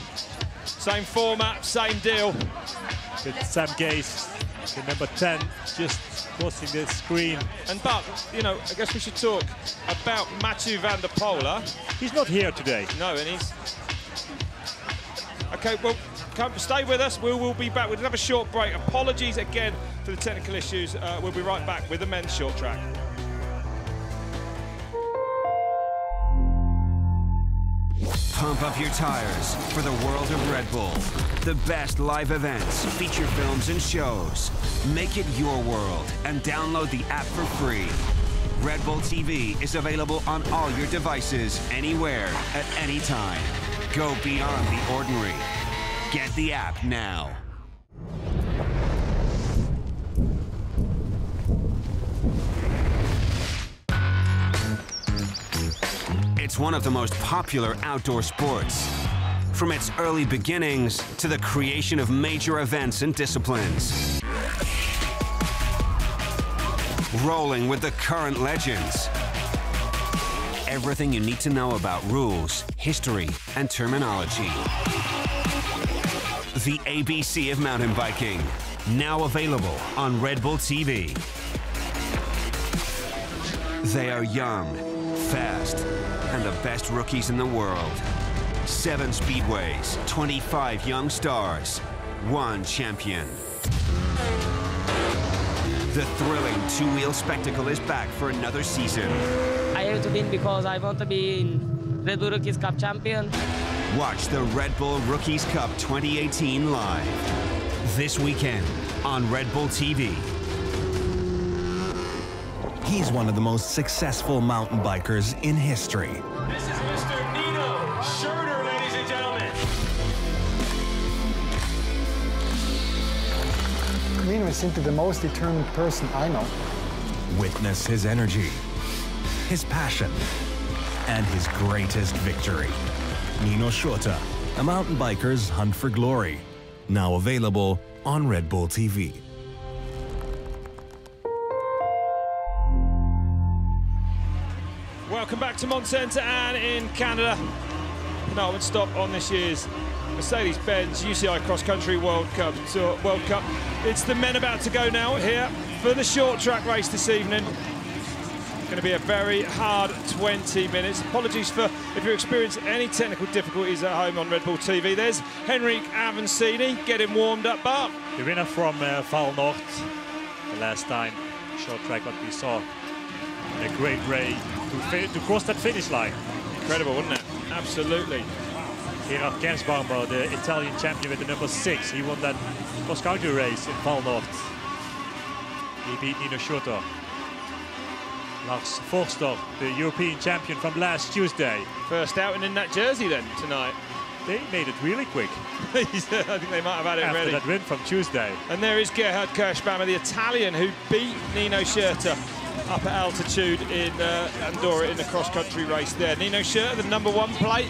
Same format, same deal. With Sam Gaze, the number 10, just crossing the screen. And but, you know, I guess we should talk about Mathieu van der Poel. He's not here today. No, and he's... Okay, well, stay with us. We'll be back. We'll have a short break. Apologies again for the technical issues. We'll be right back with the men's short track. Pump up your tires for the world of Red Bull. The best live events, feature films and shows. Make it your world and download the app for free. Red Bull TV is available on all your devices, anywhere, at any time. Go beyond the ordinary. Get the app now. It's one of the most popular outdoor sports. From its early beginnings to the creation of major events and disciplines. Rolling with the current legends. Everything you need to know about rules, history, and terminology. The ABC of mountain biking, now available on Red Bull TV. They are young, fast, and the best rookies in the world. 7 speedways, 25 young stars, 1 champion. The thrilling two-wheel spectacle is back for another season. I have to win because I want to be in Red Bull Rookies Cup champion. Watch the Red Bull Rookies Cup 2018 live this weekend on Red Bull TV. He's one of the most successful mountain bikers in history. This is Mr. Nino Schurter, ladies and gentlemen. Nino is simply the most determined person I know. Witness his energy, his passion, and his greatest victory. Nino Schurter, a mountain biker's hunt for glory. Now available on Red Bull TV. Welcome back to Mont and in Canada. Penultimate stop on this year's Mercedes-Benz UCI Cross Country World Cup. It's the men about to go now here for the short track race this evening. Going to be a very hard 20 minutes. Apologies for if you experience any technical difficulties at home on Red Bull TV. There's Henrik Avancini getting warmed up. Bart. The winner from Val Nord, the last time short track what we saw. A great race to cross that finish line. Incredible, wasn't it? Absolutely. Gerard Kersbaumer, the Italian champion with the number 6. He won that cross-country race in Val Nord. He beat Nino Schurter. Lars Forster, the European champion from last Tuesday. First outing in that jersey then tonight. They made it really quick. I think they might have had it after ready. That win from Tuesday. And there is Gerhard Kerschbaumer, the Italian who beat Nino Schurter up at altitude in Andorra in the cross-country race there. Nino Schurter, the number 1 plate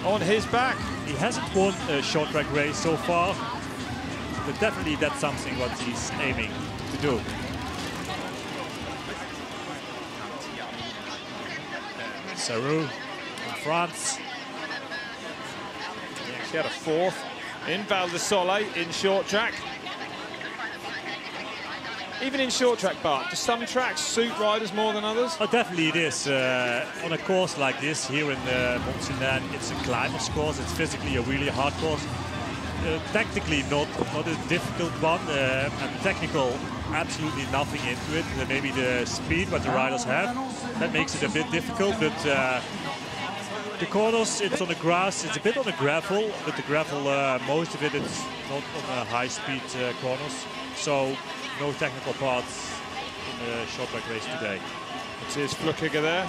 on his back. He hasn't won a short track race so far, but definitely that's something what he's aiming to do. Sarou in France. He actually had a 4th in Val di Sole in short track. Even in short track, Bart, do some tracks suit riders more than others? Oh, definitely it is. On a course like this here in Mont, it's a climber's course. It's physically a really hard course. Technically not a difficult one, and technical absolutely nothing into it. Maybe the speed what the riders have, that makes it a bit difficult, but the corners, it's on the grass, it's a bit on the gravel, but the gravel, most of it is not on the high-speed corners, so no technical parts in the short track race today. It is Flückiger there.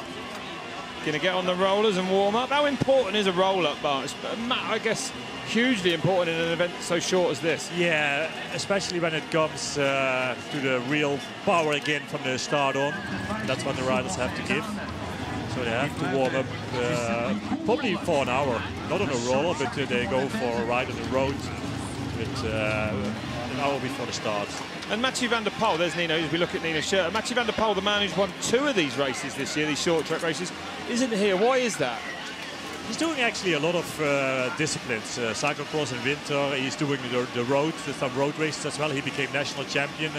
Going to get on the rollers and warm up. How important is a roll-up, Bart? It's, I guess, hugely important in an event so short as this. Yeah, especially when it comes to the real power again from the start on. That's what the riders have to give. So they have to warm up probably for an hour. Not on a roller, but they go for a ride on the road with an hour before the start. And Mathieu van der Poel, there's Nino, as we look at Nino's shirt. Mathieu van der Poel, the man who's won 2 of these races this year, these short track races, isn't here. Why is that? He's doing actually a lot of disciplines, cyclocross in winter. He's doing the road, some road races as well. He became national champion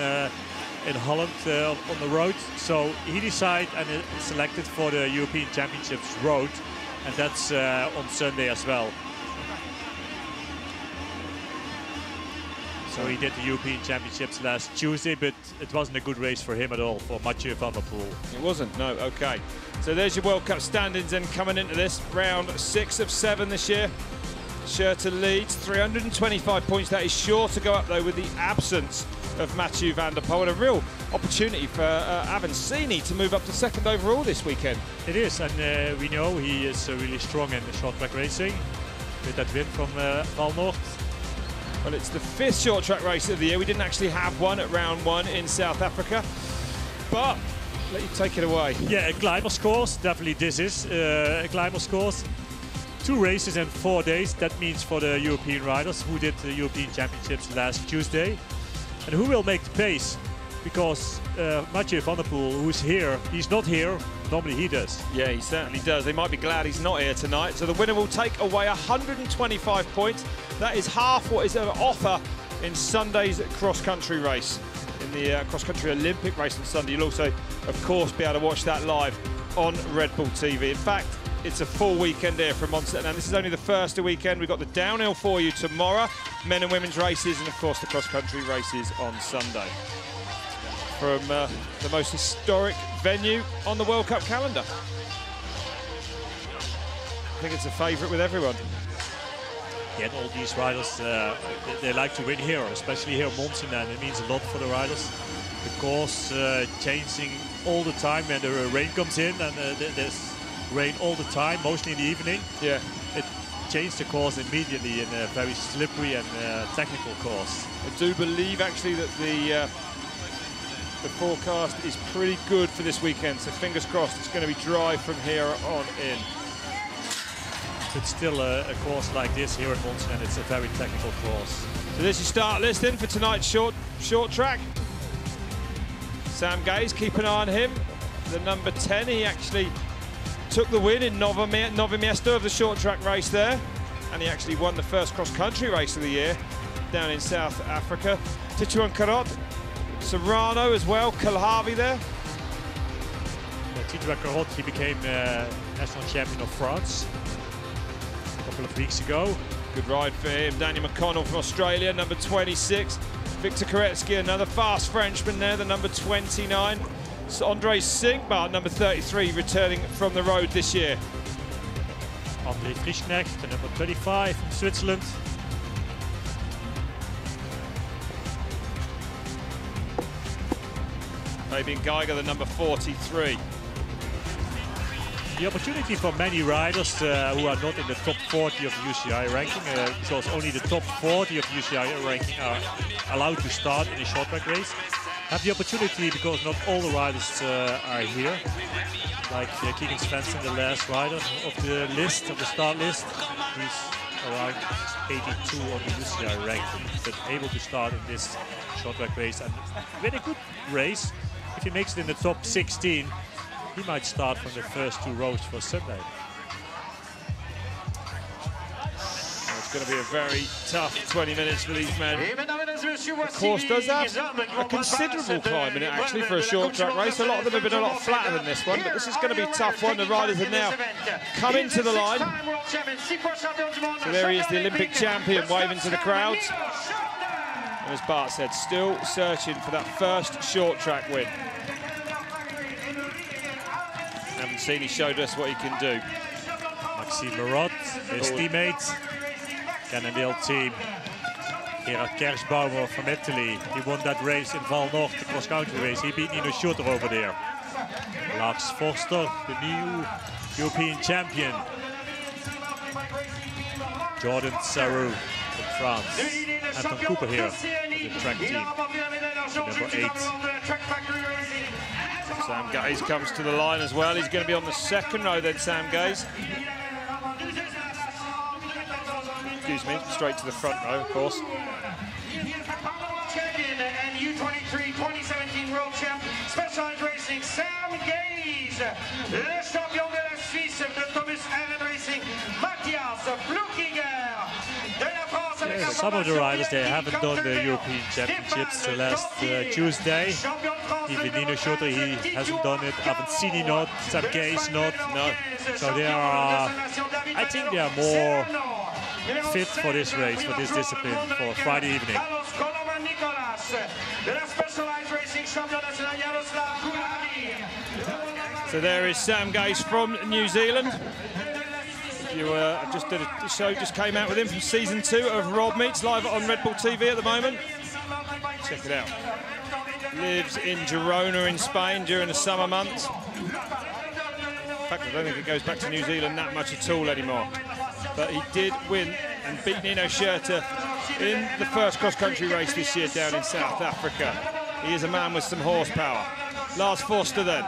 in Holland on the road. So he decided and is selected for the European Championships road, and that's on Sunday as well. So he did the European Championships last Tuesday, but it wasn't a good race for him at all, for Mathieu van der Poel. It wasn't, no, okay. So there's your World Cup standings then coming into this. Round 6 of 7 this year. Schurter leads, 325 points. That is sure to go up, though, with the absence of Mathieu van der Poel. And a real opportunity for Avancini to move up to 2nd overall this weekend. It is, and we know he is really strong in the short track racing with that win from Val Noord. Well, it's the 5th short track race of the year. We didn't actually have one at round 1 in South Africa, but let you take it away. Yeah, a climber course. Definitely this is a climber course. 2 races in 4 days. That means for the European riders who did the European Championships last Tuesday. And who will make the pace? Because Mathieu van der Poel, who's here, he's not here. Normally he does. Yeah, he certainly does. They might be glad he's not here tonight. So the winner will take away 125 points. That is half what is an offer in Sunday's cross-country race. In the cross-country Olympic race on Sunday. You'll also, of course, be able to watch that live on Red Bull TV. In fact, it's a full weekend here from Mont. Now, this is only the first of the weekend. We've got the downhill for you tomorrow, men and women's races, and, of course, the cross-country races on Sunday. From the most historic venue on the World Cup calendar. I think it's a favourite with everyone. Yeah, and all these riders, they like to win here, especially here at Mont, and it means a lot for the riders. The course changing all the time when the rain comes in, and there's rain all the time, mostly in the evening. Yeah. It changed the course immediately in a very slippery and technical course. I do believe actually that the forecast is pretty good for this weekend, so fingers crossed it's going to be dry from here on in. But still a course like this here at Mont, and it's a very technical course. So there's your start list in for tonight's short track. Sam Gaze, keep an eye on him. The number 10, he actually took the win in Nova Mesto of the short track race there, and he actually won the first cross-country race of the year down in South Africa. Tituan Karot, Serrano as well, Kalhavi there. Tituan Karot, he became national champion of France a couple of weeks ago. Good ride for him. Daniel McConnell from Australia, number 26. Victor Koretsky, another fast Frenchman there, the number 29. So Andre Sinkbart, number 33, returning from the road this year. André Frischknecht, the number 25 from Switzerland. Fabian Geiger, the number 43. The opportunity for many riders who are not in the top 40 of UCI ranking, because only the top 40 of UCI ranking are allowed to start in a short track race, have the opportunity because not all the riders are here. Like Keegan Svensson, the last rider of the list, of the start list. He's around 82 on the UCI ranking, but able to start in this short track race. And with a good race, if he makes it in the top 16, he might start from the first 2 rows for Sunday. It's going to be a very tough 20 minutes for these men. The course does have a considerable climb in it actually for a short track race. A lot of them have been a lot flatter than this one, but this is going to be a tough one. The riders have now come into the line. So there he is, the Olympic champion, waving to the crowds. And as Bart said, still searching for that first short track win. Avancini showed us what he can do. Maxime Marot, his teammate, Cannondale team. Gerard Kerschbaumer from Italy. He won that race in Val Noord, the cross-country race. He beat Nino Schurter over there. Lars Forster, the new European champion. Jordan Sarrou from France. Anton Cooper here of the track team, number 8. Sam Gaze comes to the line as well. He's going to be on the second row then, Sam Gaze. Excuse me, straight to the front row, of course. Champion and U23 2017 World Champ Specialized Racing, Sam Gaze. Le champion de la Suisse de Thomas Allen Racing, Matthias Blukiger. Yeah, some of the riders, they haven't done the European Championships last Tuesday. Even Nino Schurter, he hasn't done it. Avancini not, Sam Gaze not. No. So they are, I think they are more fit for this race, for this discipline, for Friday evening. So there is Sam Gaze from New Zealand. You just did a show, just came out with him from season 2 of Rob Meets, live on Red Bull TV at the moment. Check it out. Lives in Girona in Spain during the summer months. In fact, I don't think it goes back to New Zealand that much at all anymore. But he did win and beat Nino Schurter in the first cross-country race this year down in South Africa. He is a man with some horsepower. Lars Forster then,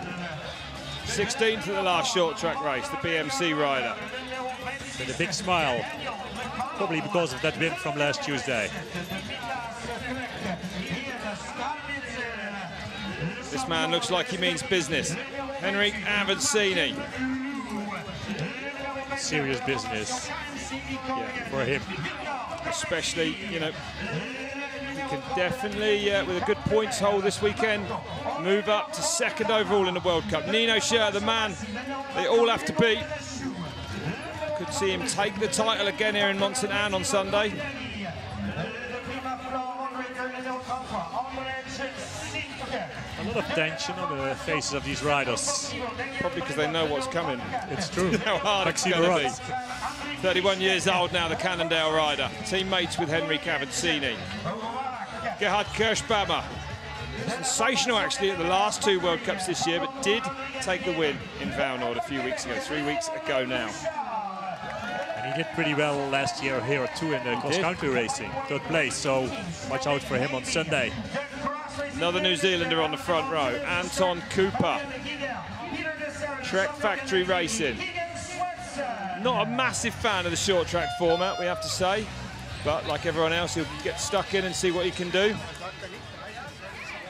16th at the last short track race, the BMC rider. With a big smile, probably because of that win from last Tuesday. This man looks like he means business. Henrik Avancini. Serious business, yeah, for him. Especially, you know, he can definitely, with a good points hold this weekend, move up to 2nd overall in the World Cup. Nino Schurter, the man they all have to beat. Could see him take the title again here in Mont on Sunday. A lot of tension on the faces of these riders. Probably because they know what's coming. It's true. How hard it's going to be. 31 years old now, the Cannondale rider. Teammates with Henrik Avancini. Gerhard Kirschbaumer. Sensational, actually, at the last 2 World Cups this year, but did take the win in Valnord a few weeks ago, 3 weeks ago now. And he did pretty well last year here too in the cross-country racing, 3rd place, so watch out for him on Sunday. Another New Zealander on the front row, Anton Cooper. Trek Factory Racing. Not a massive fan of the short track format, we have to say, but like everyone else, he'll get stuck in and see what he can do.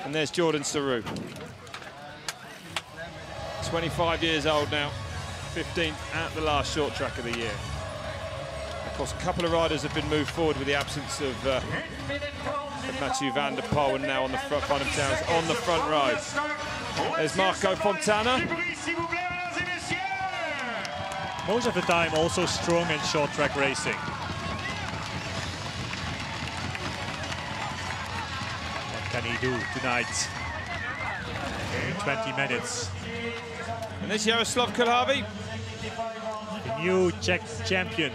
And there's Jordan Sarrou. 25 years old now, 15th at the last short track of the year. Of course, a couple of riders have been moved forward with the absence of Mathieu van der Poel, and now on the front of Towns on the front row. There's Marco Fontana. Most of the time also strong in short track racing. What can he do tonight in 20 minutes? And there's Jaroslav Kulhavy. The new Czech champion,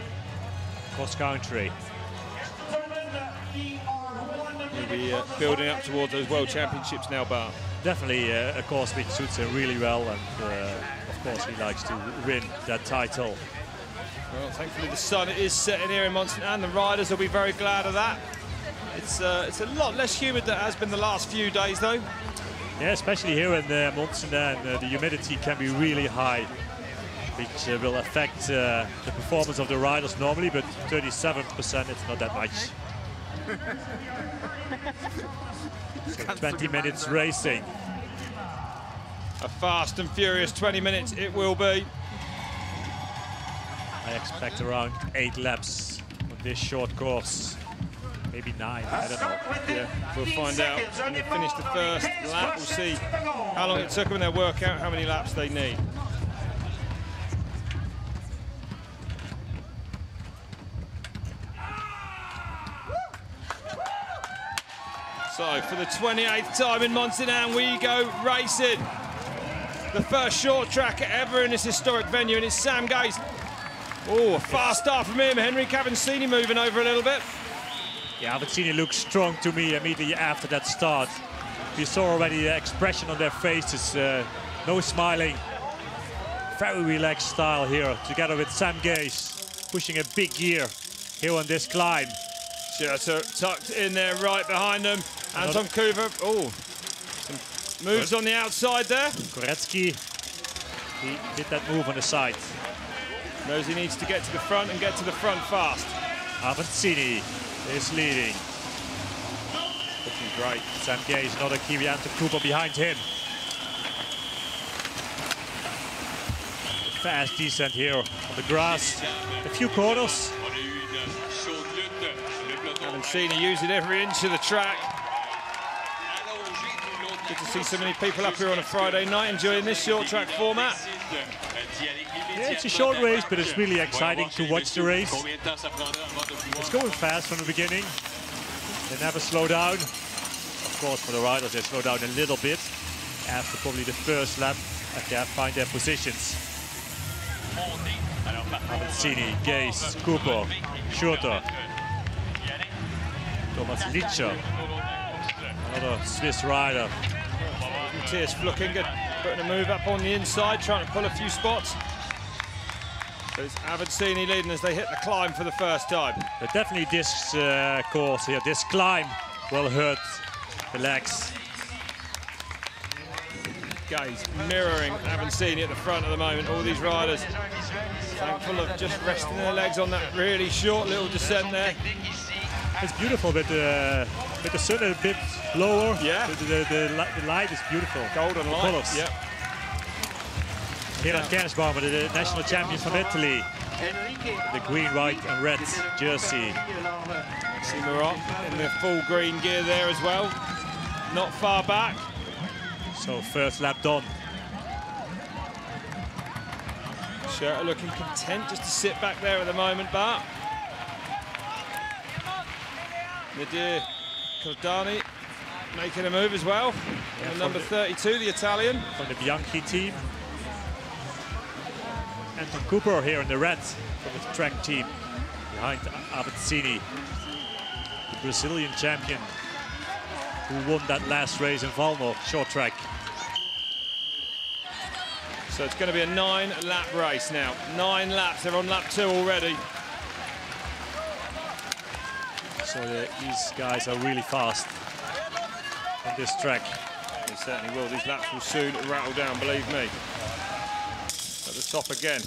cross-country. He'll be building up towards those World Championships now, Bart. Definitely a course which suits him really well, and of course he likes to win that title. Well, thankfully the sun is setting here in Mont, and the riders will be very glad of that. It's a lot less humid than it has been the last few days, though. Yeah, especially here in Mont, and the humidity can be really high, which will affect the performance of the riders normally, but 37%, it's not that much. So 20 minutes racing. A fast and furious 20 minutes it will be. I expect around 8 laps on this short course. Maybe 9, I don't know. Yeah, we'll find out when they finish the first lap. We'll see how long it took them and they'll work out how many laps they need. So, for the 28th time in Mont we go racing. The first short track ever in this historic venue, and it's Sam Gaze. Oh, a fast start from him. Henrik Avancini moving over a little bit. Yeah, Avancini looks strong to me immediately after that start. We saw already the expression on their faces, no smiling. Very relaxed style here, together with Sam Gaze, pushing a big gear here on this climb. Schurter tucked in there right behind them. Anton Kuver, some moves on the outside there. Koretsky, he did that move on the side. Knows he needs to get to the front and get to the front fast. Avancini is leading. Looking great. Sam Gaze, another Kiwi, Anton Cooper behind him. Fast descent here on the grass. A few corners. Avancini using every inch of the track. Good to see so many people up here on a Friday night enjoying this short track format. Yeah, it's a short race, but it's really exciting to watch the race. It's going fast from the beginning. They never slow down. Of course, for the riders, they slow down a little bit after probably the first lap as they find their positions. Avancini, Gaze, Cooper, Schurter, Thomas Lichter, another Swiss rider. Matthias Flukinger putting a move up on the inside, trying to pull a few spots. So it's Avancini leading as they hit the climb for the first time. But definitely this course here, this climb will hurt the legs. Gaze mirroring Avancini at the front at the moment. All these riders thankful of just resting their legs on that really short little descent there. It's beautiful with the sun a bit lower. Yeah. The light is beautiful. Golden light. Colors. Yep. Gerard Kersbaumer, the national champion from Italy. The green, white and red jersey. See Maroc in the full green gear there as well. Not far back. So first lap done. Schurter looking content just to sit back there at the moment, but Nadir Cordani making a move as well. Yeah, and number 32, the Italian. From the Bianchi team. Anton Cooper here in the red from the track team. Behind Avancini, the Brazilian champion who won that last race in Valmo, short track. So it's going to be a 9-lap race now. 9 laps, they're on lap 2 already. So these guys are really fast on this track. They certainly will. These laps will soon rattle down, believe me. At the top again.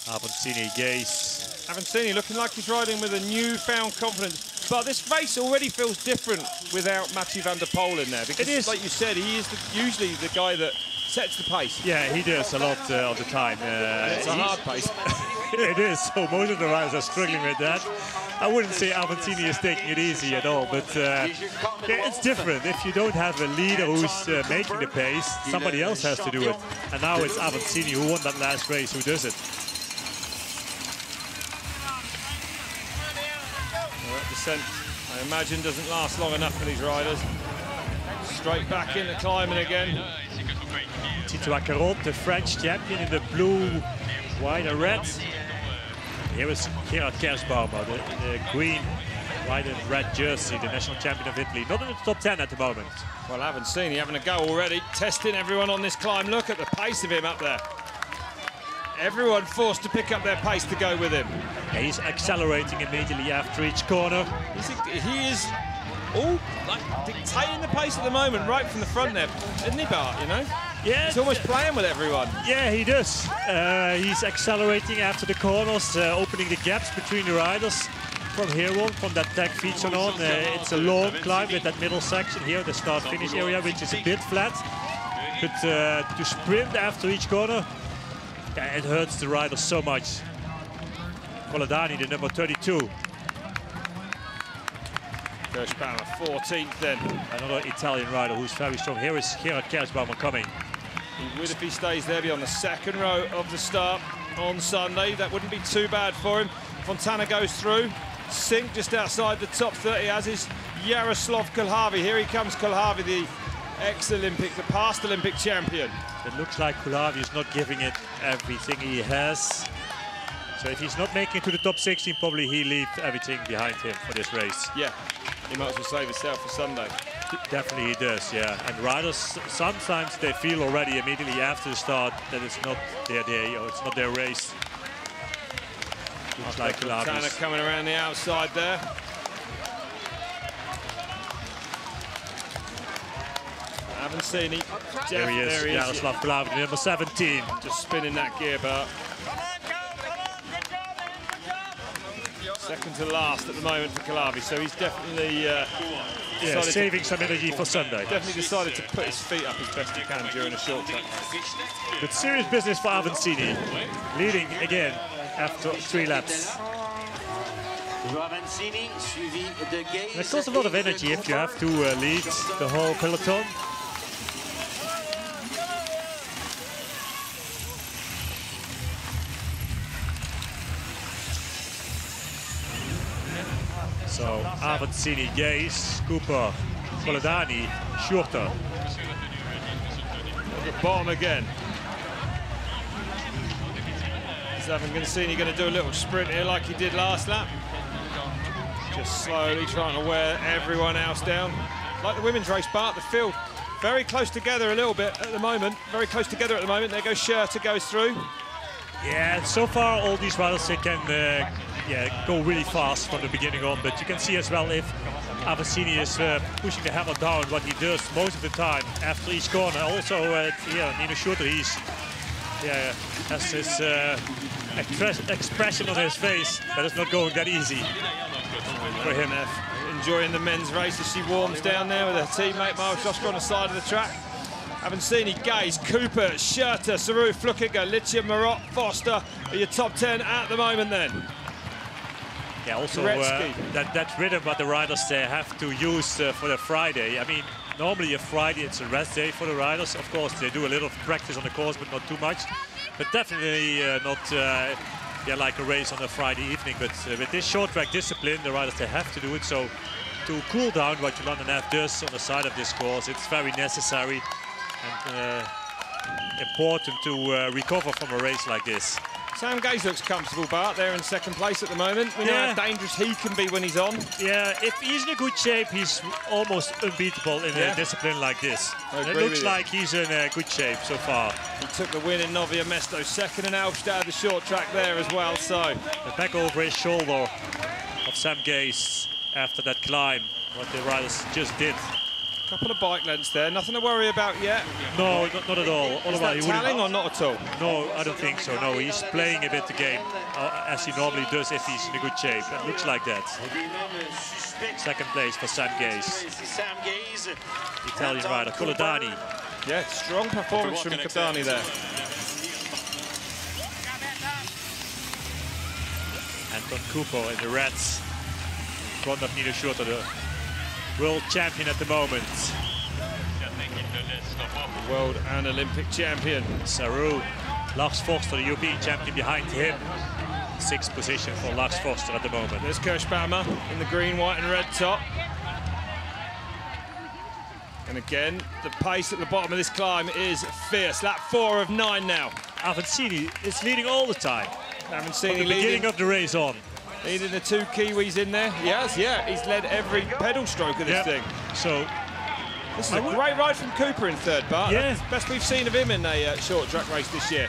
Avancini, Gaze. Avancini looking like he's riding with a newfound confidence. But this race already feels different without Mathieu van der Poel in there. Because, it is, like you said, he is usually the guy that sets the pace. Yeah, he does a lot of the time. It's a hard pace. It is, so most of the riders are struggling with that. I wouldn't say Avancini is taking it easy at all, but yeah, it's different. If you don't have a leader who's making the pace, somebody else has to do it. And now it's Avancini who won that last race who does it. Well, that descent, I imagine, doesn't last long enough for these riders. Straight back into climbing again. Tito Acarot, the French champion in the blue, white and red. Here is Gerard Kersbaumer, the green, white and red jersey, the national champion of Italy. Not in the top 10 at the moment. Well, Avancini having a go already, testing everyone on this climb. Look at the pace of him up there. Everyone forced to pick up their pace to go with him. Yeah, he's accelerating immediately after each corner. He is all like dictating the pace at the moment, right from the front there, isn't he, Bart? You know? Yeah, he's almost playing with everyone. Yeah, he does. He's accelerating after the corners, opening the gaps between the riders. From here on, from that tag feature on, it's a long climb with that middle section here, the start-finish area, which is a bit flat. But to sprint after each corner, yeah, it hurts the riders so much. Coladani, the number 32. Kirschbaumer, 14th then. Another Italian rider who's very strong. Here is Gerard Kersbaumer coming. He would if he stays there, be on the second row of the start on Sunday. That wouldn't be too bad for him. Fontana goes through. Sink just outside the top 30, as is Yaroslav Kulhavy. Here he comes, Kulhavy, the ex-Olympic, the past Olympic champion. It looks like Kulhavy is not giving it everything he has. So if he's not making it to the top 16, probably he leaves everything behind him for this race. Yeah, he might as well save himself for Sunday. Definitely he does, yeah. And riders, sometimes they feel already immediately after the start that it's not their day or it's not their race. Looks like Tanner coming around the outside there. I haven't seen it. There he is, Jaroslav Kalavi, number 17. Just spinning that gear bar. Second to last at the moment for Kalavi, so he's definitely saving some energy for Sunday. Definitely decided to put his feet up as best he can during a short track. But serious business for Avancini, leading again after 3 laps. And it costs a lot of energy if you have to lead the whole peloton. So Avancini, Gaze, Cooper, Colodani, Shorter. At the bottom again. Is Avancini going to do a little sprint here like he did last lap? Just slowly trying to wear everyone else down. Like the women's race, Bart, the field very close together a little bit at the moment. Very close together at the moment. There goes Schurter, goes through. Yeah, so far all these riders they can go really fast from the beginning on, but you can see as well if Avancini is pushing the hammer down, what he does most of the time after each corner. Also, Nino Schurter, has this expression on his face that is not going that easy for him. Enjoying the men's race as she warms down there with her teammate Miles Josker on the side of the track. Avancini, Gaze, Cooper, Schurter, Saru, Flukiger, Lithium, Marot, Foster are your top 10 at the moment then. Yeah, also that rhythm what the riders have to use for the Friday. I mean, normally a Friday it's a rest day for the riders. Of course, they do a little practice on the course, but not too much. But definitely not like a race on a Friday evening. But with this short track discipline, the riders, they have to do it. So to cool down what London F does on the side of this course, it's very necessary and important to recover from a race like this. Sam Gaze looks comfortable, Bart, there in second place at the moment. We know how dangerous he can be when he's on. Yeah, if he's in a good shape, he's almost unbeatable in a discipline like this. It looks like he's in good shape so far. He took the win in Novia Mesto, second in Alpstad, the short track there as well, so. The back over his shoulder of Sam Gaze after that climb, what the riders just did. Couple of bike lengths there, nothing to worry about yet. No, not at all. Is that tallying or not at all? No, I don't think so. No, he's playing a bit the game as he normally does if he's in a good shape. It looks like that. Second place for Sam Gaze. Italian rider, Colodani. Yeah, strong performance from Colodani there. Anton Cooper in the reds. In front of Nino Schurter, the world champion at the moment. World and Olympic champion. Saru, Lars Forster, the European champion behind him. 6th position for Lars Forster at the moment. There's Kirschbaumer in the green, white and red top. And again, the pace at the bottom of this climb is fierce. Lap 4 of 9 now. Avancini is leading all the time. Avancini from the beginning of the race on. Leading the 2 Kiwis in there. Yes, he's led every pedal stroke of this thing. So this is a great ride from Cooper in third, Bart. Yeah. That's the best we've seen of him in a short track race this year.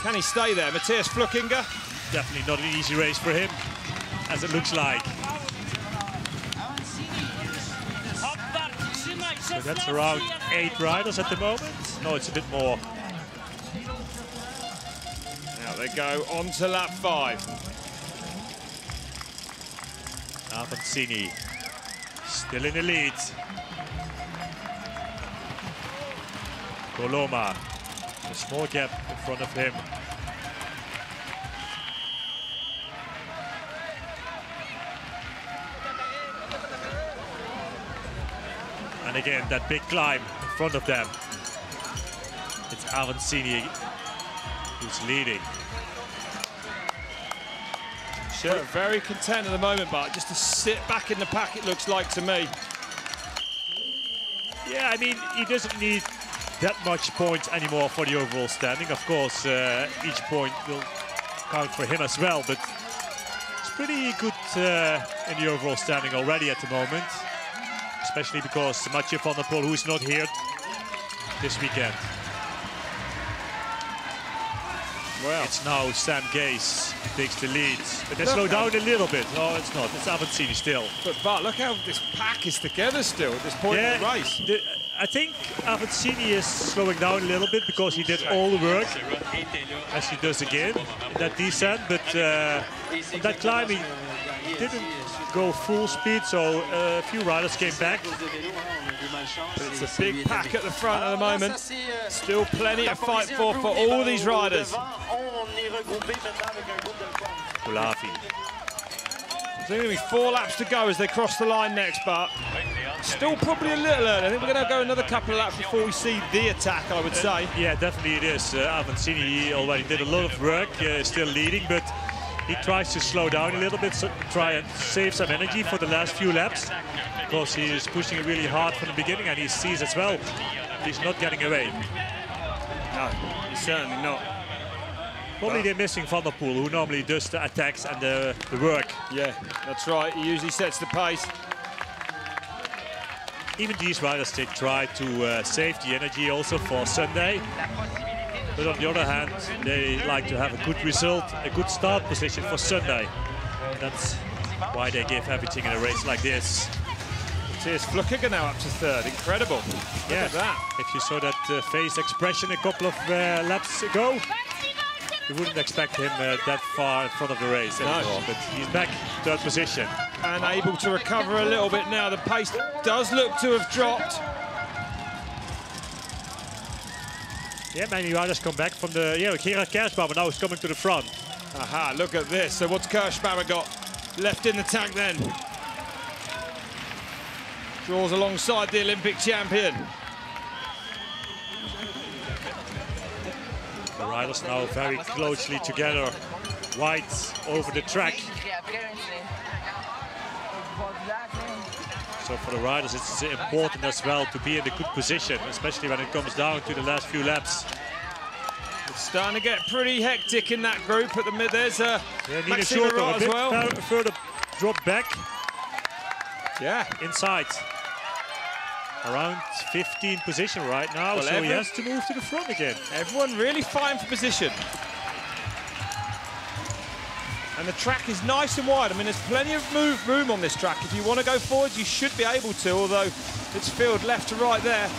Can he stay there? Matthias Flukinger. Definitely not an easy race for him, as it looks like. So that's around 8 riders at the moment. No, it's a bit more. Now they go on to lap 5. Avancini still in the lead. Coloma, a small gap in front of him. And again, that big climb in front of them. It's Avancini who's leading. Sure, very content at the moment, but just to sit back in the pack, it looks like to me. Yeah, I mean, he doesn't need that much points anymore for the overall standing. Of course, each point will count for him as well, but it's pretty good in the overall standing already at the moment. especially because Mathieu van der Poel, who's not here this weekend. Well, it's now Sam Gaze who takes the lead, but they slow down a little bit. No, it's not. It's Avancini still. But look how this pack is together still at this point in the race. I think Avancini is slowing down a little bit because he did all the work, as he does again in that descent. But on that climb, he didn't go full speed, so a few riders came back. But it's a big pack at the front at the moment. Still plenty to fight for all these riders. Olavi. There's going to be 4 laps to go as they cross the line next, but still probably a little early. I think we're going to go another couple of laps before we see the attack, I would say. Yeah, definitely it is. Avancini already did a lot of work, still leading, but he tries to slow down a little bit, so try and save some energy for the last few laps, because he is pushing it really hard from the beginning, and he sees as well he's not getting away. No, he's certainly not. Probably they're missing Van der Poel, who normally does the attacks and the work. Yeah, that's right. He usually sets the pace. Even these riders, they try to save the energy also for Sunday. But on the other hand, they like to have a good result, a good start position for Sunday. That's why they give everything in a race like this. Here's Flukiger now up to 3rd. Incredible. Yeah, Look at that. If you saw that face expression a couple of laps ago, you wouldn't expect him that far in front of the race anymore. No. But he's back 3rd position. And able to recover a little bit now. The pace does look to have dropped. Yeah, many riders come back from the... Yeah, Gerard Kerschbaumer now is coming to the front. Aha, look at this. So what's Kerschbaumer got left in the tank then? Draws alongside the Olympic champion. The riders now very closely together, wide over the track. So for the riders, it's important as well to be in a good position, especially when it comes down to the last few laps. It's starting to get pretty hectic in that group at the mid. There's a Nino Schurter, as well. Further drop back. Yeah, inside. Around 15th position right now, well, so he has to move to the front again. Everyone really fighting for position. And the track is nice and wide. I mean, there's plenty of room on this track. If you want to go forward, you should be able to, although it's filled left to right there.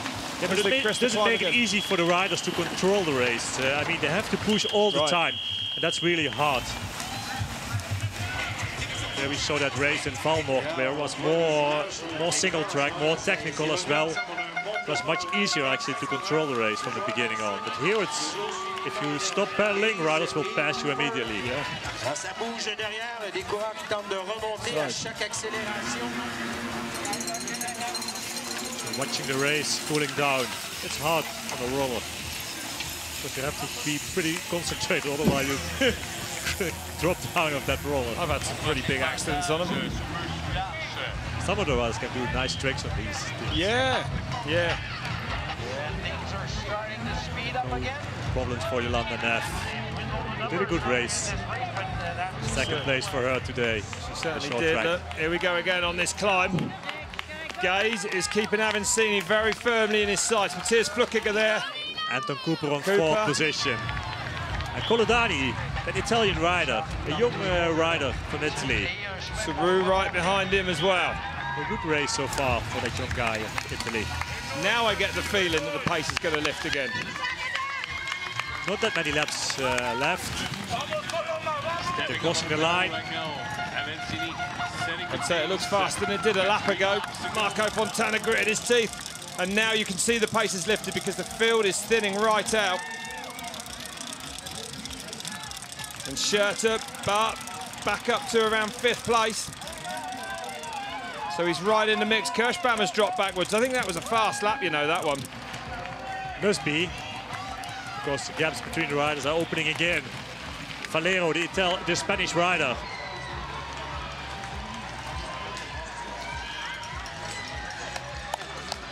Yeah, but it doesn't make it easy for the riders to control the race. I mean, they have to push all the time, and that's really hard. Yeah, we saw that race in Valmort, where it was more single track, more technical as well. It was much easier actually to control the race from the beginning on. But here it's, if you stop pedaling, riders will pass you immediately. Yeah. So watching the race cooling down, it's hard on a roller. But you have to be pretty concentrated, otherwise you drop down off that roller. I've had some pretty big accidents on them. Some of the riders can do nice tricks on these things. Yeah, yeah. Things are starting to speed up again. Problems for Yolanda Neff. Did a good race. 2nd place for her today. She certainly did. Look, here we go again on this climb. Gaze is keeping Avancini very firmly in his sights. Matthias Flukiger there. Anton Cooper on 4th position. And Colodani, an Italian rider, a young rider from Italy. Saru right behind him as well. A good race so far for that young guy in Italy. Now I get the feeling that the pace is going to lift again. Not that many laps left. They're crossing the line. I'd say it looks faster than it did a lap ago. Marco Fontana gritted his teeth. And now you can see the pace is lifted because the field is thinning right out. And Schurter, but back up to around 5th place. So he's right in the mix. Kerschbaumer's dropped backwards. I think that was a fast lap, you know, that one. Must be, because the gaps between the riders are opening again. Valero, the Spanish rider.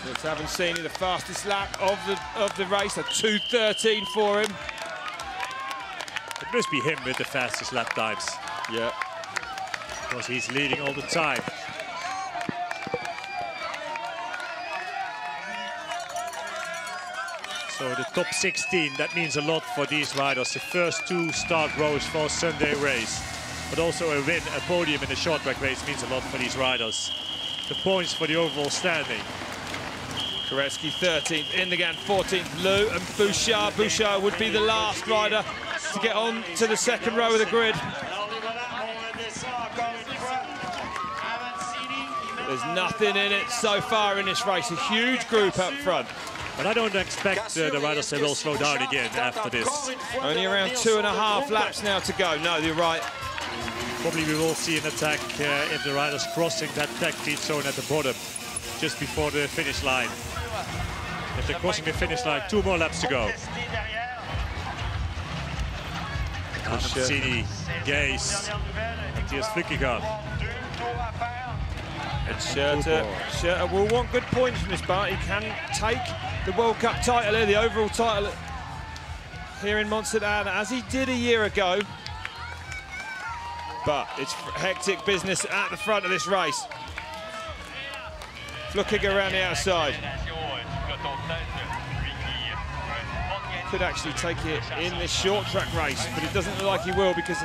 It's Avancini, the fastest lap of the race, a 2:13 for him. It must be him with the fastest lap times. Yeah. Because he's leading all the time. So the top 16, that means a lot for these riders. The first 2 start rows for Sunday race. But also a win, a podium in the short track race means a lot for these riders. The points for the overall standing. Koretsky 13th, Indegan 14th, Lou and Bouchard. Bouchard would be the last rider to get on to the second row of the grid. There's nothing in it so far in this race. A huge group up front. But I don't expect the riders that will slow down again after this. Only around 2.5 laps now to go. No, you're right. Probably we will see an attack if the riders crossing that tech feed zone at the bottom, just before the finish line. If they're crossing the finish line, 2 more laps to go. Cini, Gaze, Matthias Flückiger. And Schurter will want good points from this part. He can take the World Cup title here, the overall title here in Mont, as he did a year ago. But it's hectic business at the front of this race. Flückiger around the outside. Could actually take it in this short track race, but it doesn't look like he will, because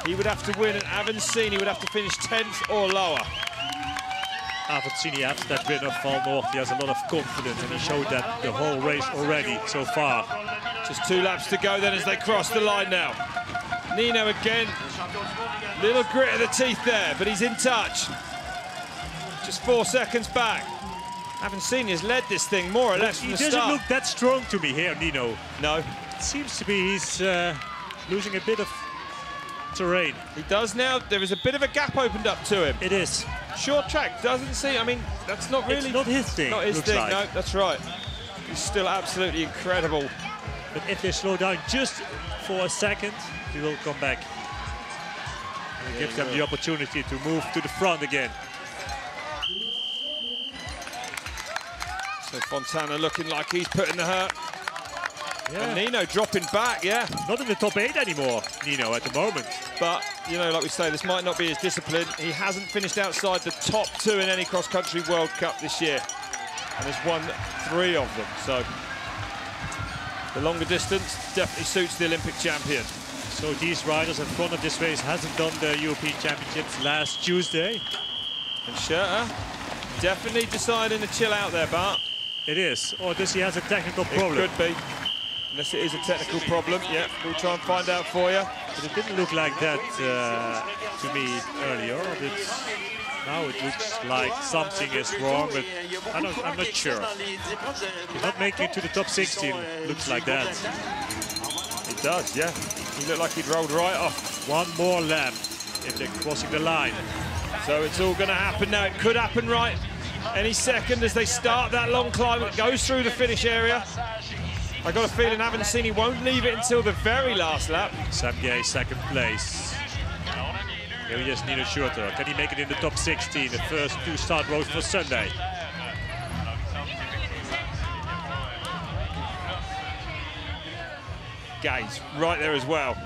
he would have to win, and Avancini would have to finish 10th or lower. Avancini after that win of Valmort, he has a lot of confidence, and he showed that the whole race already so far. Just 2 laps to go then as they cross the line now. Nino again, little grit of the teeth there, but he's in touch. Just 4 seconds back. Avancini has led this thing more or less from the start. He doesn't look that strong to me here, Nino. No. It seems to be he's losing a bit of terrain. He does now. There is a bit of a gap opened up to him. It is. Short track doesn't seem, I mean, that's not really... It's not his thing. Not his thing, like. no, that's right. He's still absolutely incredible. But if they slow down just for a second, he will come back. And it gives them the opportunity to move to the front again. So Fontana looking like he's putting the hurt. Yeah. And Nino dropping back, yeah. Not in the top 8 anymore, Nino, at the moment. But, you know, like we say, this might not be his discipline. He hasn't finished outside the top 2 in any cross-country World Cup this year. And has won 3 of them, so... The longer distance definitely suits the Olympic champion. So these riders in front of this race hasn't done the European Championships last Tuesday. And Schurter definitely deciding to chill out there, Bart. It is. Or does he have a technical problem? It could be. Unless it is a technical problem. Yeah, we'll try and find out for you. But it didn't look like that to me earlier. Now it looks like something is wrong, but I'm not sure. He's not making it to the top 16. Looks like that. It does, yeah. He looked like he'd rolled right off. 1 more lap if they're crossing the line. So it's all going to happen now. It could happen right any second as they start that long climb that goes through the finish area. I got a feeling Avancini won't leave it until the very last lap. Sam Gay, 2nd place. Here he is, Nino Schurter. Can he make it in the top 16, the first 2 start rows for Sunday? Gaze right there as well.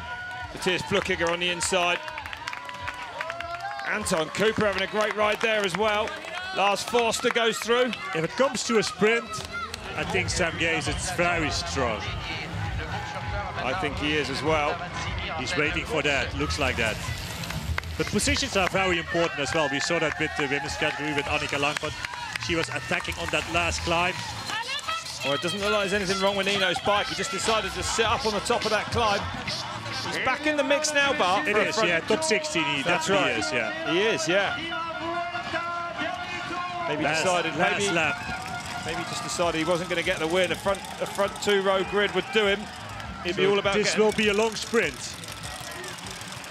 Matthias Flückiger on the inside. Anton Cooper having a great ride there as well. Lars Forster goes through. If it comes to a sprint, I think Sam Gaze is very strong. I think he is as well. He's waiting for that, looks like that. But positions are very important as well. We saw that with the women's category with Annika Langford. She was attacking on that last climb. Well, it doesn't look like there's anything wrong with Nino's bike. He just decided to sit up on the top of that climb. He's back in the mix now, Bart. It is, yeah. Top 16, he definitely is, yeah. He is, yeah. Maybe decided, last lap. Maybe just decided he wasn't going to get the win. A front 2-row grid would do him. It'd be all about this will be a long sprint.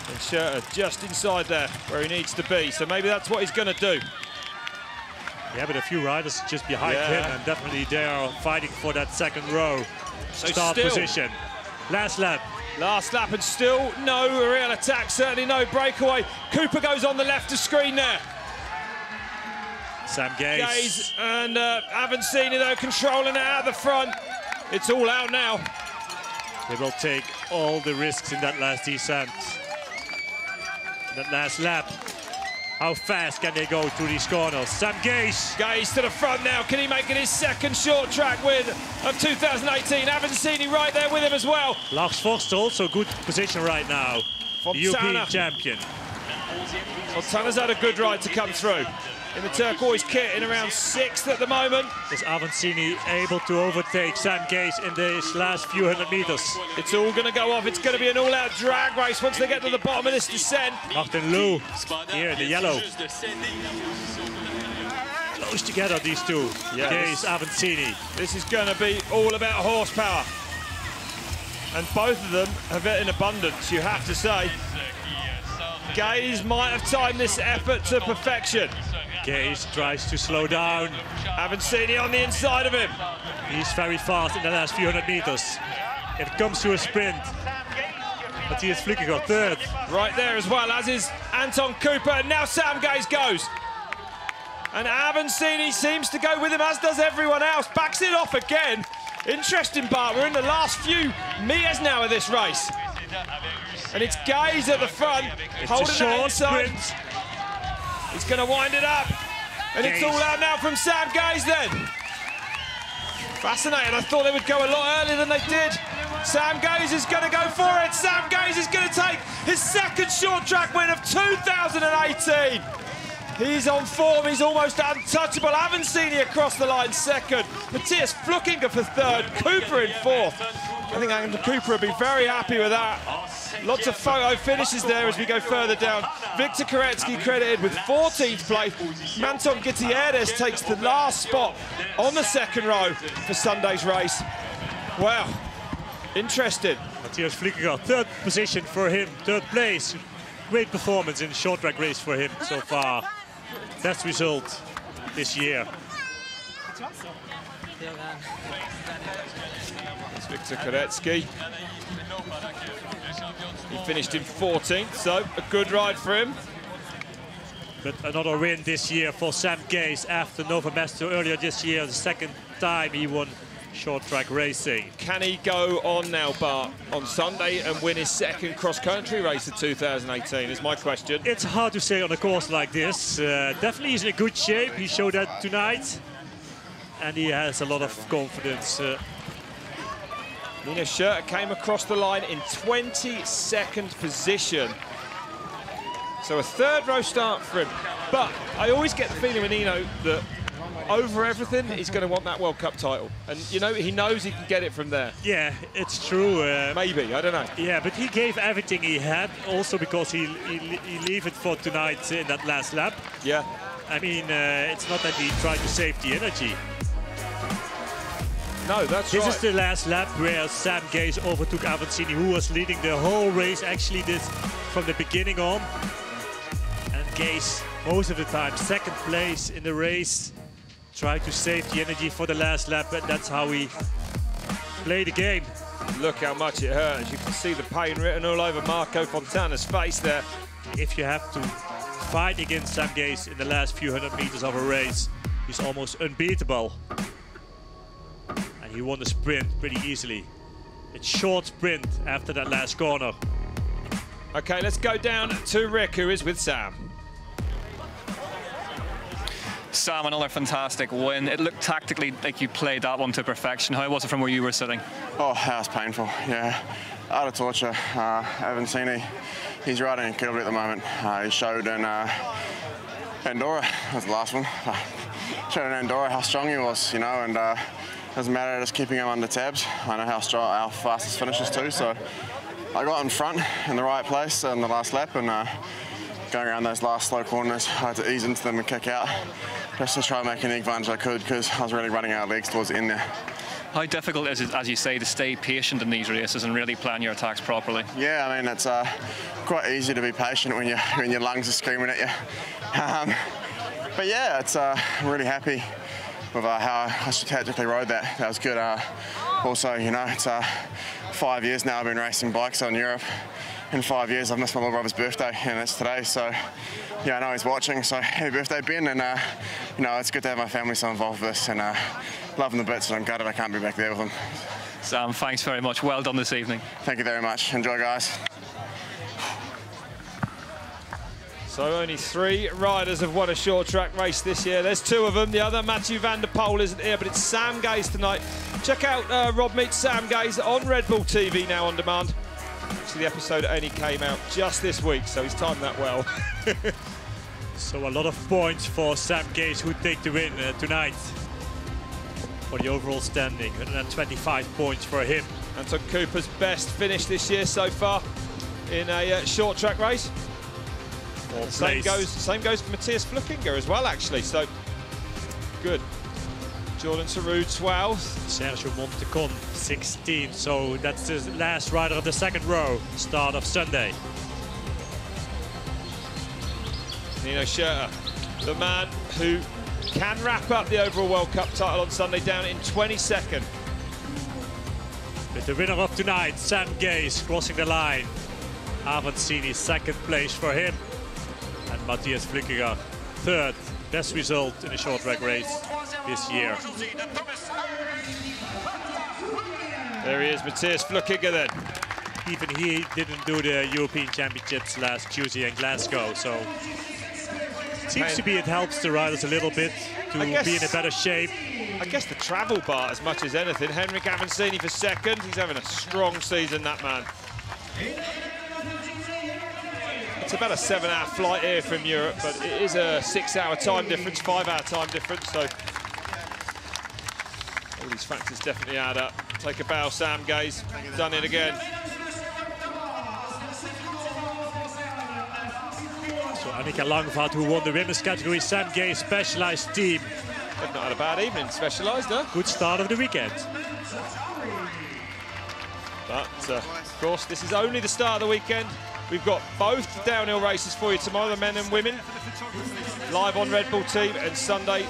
And Schurter just inside there where he needs to be. So maybe that's what he's going to do. Yeah, but a few riders just behind him, and definitely they are fighting for that 2nd row start position. Last lap. Last lap, and still no real attack, certainly no breakaway. Cooper goes on the left of screen there. Sam Gaze. And Avancini, though, controlling it out the front. It's all out now. They will take all the risks in that last descent. That last lap. How fast can they go through these corners? Sam Gaze. Gaze to the front now. Can he make it his second short track win of 2018? Avancini right there with him as well. Lars Forster also good position right now. Fontana. European champion. Fontana's had a good ride to come through. In the turquoise kit, in around 6th at the moment. Is Avancini able to overtake Sam Gaze in these last few hundred meters? It's all going to go off. It's going to be an all-out drag race once they get to the bottom of this descent. Martin Lou, here in the yellow. Close together, these two. Yeah, Gaze, Avancini. This is going to be all about horsepower. And both of them have it in abundance, you have to say. Gaze might have timed this effort to perfection. Gaze tries to slow down. Avancini on the inside of him. He's very fast in the last few hundred meters. If it comes to a sprint, Matthias Flückiger third. Right there as well, as is Anton Cooper. And now Sam Gaze goes. And Avancini seems to go with him, as does everyone else. Backs it off again. Interesting, Bart. We're in the last few meters now of this race. And it's Gaze at the front, holding that inside. Sprint. He's going to wind it up. And Gaze. It's all out now from Sam Gaze then. Fascinating. I thought they would go a lot earlier than they did. Sam Gaze is going to go for it. Sam Gaze is going to take his second short track win of 2018. He's on form. He's almost untouchable. Avancini across the line second. Matthias Flückiger for third. Cooper in fourth. I think Anton Cooper will be very happy with that. Lots of photo finishes there as we go further down. Victor Koretsky credited with 14th place. Manton Gutierrez takes the last spot on the second row for Sunday's race. Wow, interesting. Matthias Flückiger, third position for him, third place. Great performance in the short track race for him so far. Best result this year. It's Victor Koretsky. He finished in 14th, so a good ride for him. But another win this year for Sam Gaze after Nova Mesto earlier this year, the second time he won short track racing. Can he go on now, Bart, on Sunday and win his second cross-country race of 2018 is my question. It's hard to say on a course like this. Definitely he's in a good shape. He showed that tonight. And he has a lot of confidence. Nino Schurter came across the line in 22nd position. So a third row start for him. But I always get the feeling with Nino that over everything, he's going to want that World Cup title. And, you know, he knows he can get it from there. Yeah, it's true. Maybe, I don't know. Yeah, but he gave everything he had, also because he leave it for tonight in that last lap. Yeah. I mean, it's not that he tried to save the energy. No, that's right. This is the last lap where Sam Gaze overtook Avancini, who was leading the whole race, actually this from the beginning on. And Gaze, most of the time, second place in the race, tried to save the energy for the last lap, and that's how we play the game. Look how much it hurt. As you can see the pain written all over Marco Fontana's face there. If you have to fight against Sam Gaze in the last few hundred meters of a race, he's almost unbeatable. And he won the sprint pretty easily. It's short sprint after that last corner. Okay, let's go down to Rick, who is with Sam. Sam, another fantastic win. It looked tactically like you played that one to perfection. How was it from where you were sitting? Oh, that was painful, yeah. Out of torture. Avancini, he's riding incredibly at the moment. He showed in Andorra, that was the last one. Showed in Andorra how strong he was, you know, and doesn't matter just keeping him under tabs. I know how strong, how fast his finishes too, so I got in front in the right place in the last lap, and going around those last slow corners, I had to ease into them and kick out, just to try and make any advantage I could, because I was really running out of legs towards the end there. How difficult is it, as you say, to stay patient in these races and really plan your attacks properly? Yeah, I mean, it's quite easy to be patient when your lungs are screaming at you. But yeah, it's I'm really happy with how I strategically rode that. That was good. Also, you know, it's 5 years now I've been racing bikes on Europe. In 5 years, I've missed my little brother's birthday, and it's today. So, yeah, I know he's watching. So, happy birthday, Ben! And you know, it's good to have my family so involved with this, and loving the bits. And I'm gutted I can't be back there with them. Sam, thanks very much. Well done this evening. Thank you very much. Enjoy, guys. So only 3 riders have won a short track race this year. There's 2 of them. The other, Mathieu van der Poel, isn't here, but it's Sam Gaze tonight. Check out Rob meets Sam Gaze on Red Bull TV now on demand. Actually, the episode only came out just this week, so he's timed that well. So a lot of points for Sam Gaze, who take the win tonight. For the overall standing, 125 points for him. Anton Cooper's best finish this year so far in a short track race. Same goes for Matthias Flukinger as well, actually. So good. Jordan Sarud, 12th. Sergio Montecon, 16th. So that's the last rider of the second row, start of Sunday. Nino Schurter, the man who can wrap up the overall World Cup title on Sunday, down in 22nd. With the winner of tonight, Sam Gaze, crossing the line. Avancini, second place for him. And Matthias Flukinger, third. Best result in a short track race this year. There he is, Matthias Flukinger then. Even he didn't do the European Championships last Tuesday in Glasgow, so it seems to be it helps the riders a little bit to be in a better shape. I guess the travel bar as much as anything. Henrik Avancini for second. He's having a strong season, that man. It's about a 7-hour flight here from Europe, but it is a 6-hour time difference, 5-hour time difference, so all these factors definitely add up. Take a bow, Sam Gaze. Done it again. So Annika Langvaart, who won the women's category, Sam Gaze Specialized team. They've not had a bad evening, Specialized, huh? Good start of the weekend. But, of course, this is only the start of the weekend. We've got both downhill races for you tomorrow, the men and women, live on Red Bull TV, and Sunday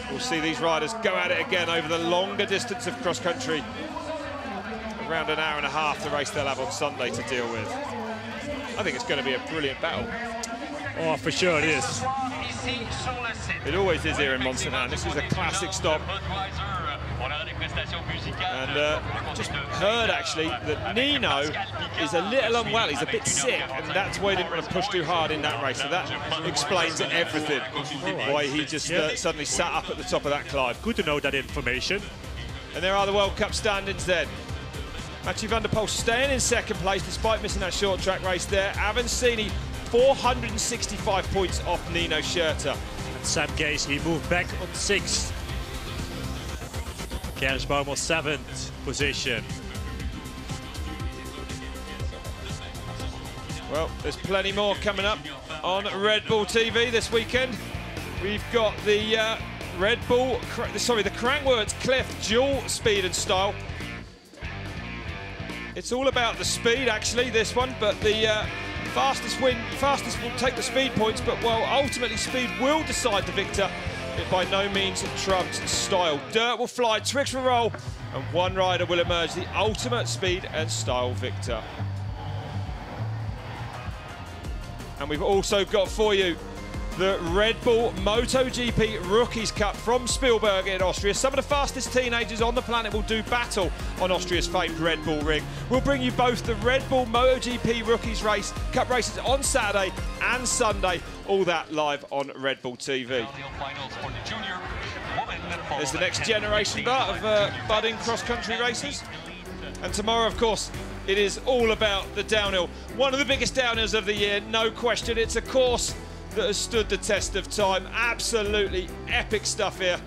we'll see these riders go at it again over the longer distance of cross-country. Around an hour and a half the race they'll have on Sunday to deal with. I think it's going to be a brilliant battle. Oh, for sure it is. It always is here in Mont. This is a classic stop. And just heard actually that Nino is a little unwell. He's a bit sick, and that's why he didn't want to push too hard in that race. So that explains everything. Why he just suddenly sat up at the top of that climb. Good to know that information. And there are the World Cup standings then. Mathieu van der Poel staying in second place despite missing that short track race there. Avancini 465 points off Nino Schurter. And Sam Gaze, he moved back on 6th. Kersbaumer 7th position. Well, there's plenty more coming up on Red Bull TV this weekend. We've got the the Crankworx Cliff dual speed and style. It's all about the speed, actually, this one, but the fastest will take the speed points, but well, ultimately speed will decide the victor. It by no means trumps style. Dirt will fly, Twix will roll, and one rider will emerge the ultimate speed and style victor. And we've also got for you the Red Bull MotoGP Rookies Cup from Spielberg in Austria. Some of the fastest teenagers on the planet will do battle on Austria's famed Red Bull ring. We'll bring you both the Red Bull MotoGP Rookies Cup races on Saturday and Sunday. All that live on Red Bull TV. There's the next generation of budding cross-country racers. And tomorrow, of course, it is all about the downhill. One of the biggest downhills of the year, no question. It's a course that has stood the test of time. Absolutely epic stuff here.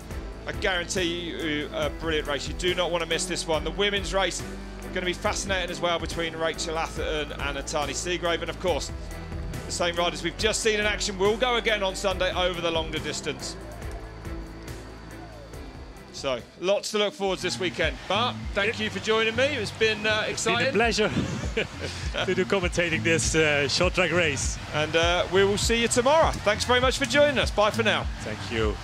I guarantee you a brilliant race. You do not want to miss this one. The women's race going to be fascinating as well between Rachel Atherton and Atani Seagrave. And of course, the same riders we've just seen in action will go again on Sunday over the longer distance. So, lots to look forward to this weekend. But thank you for joining me. It's been exciting. It's been a pleasure to do commentating this short track race. And we will see you tomorrow. Thanks very much for joining us. Bye for now. Thank you.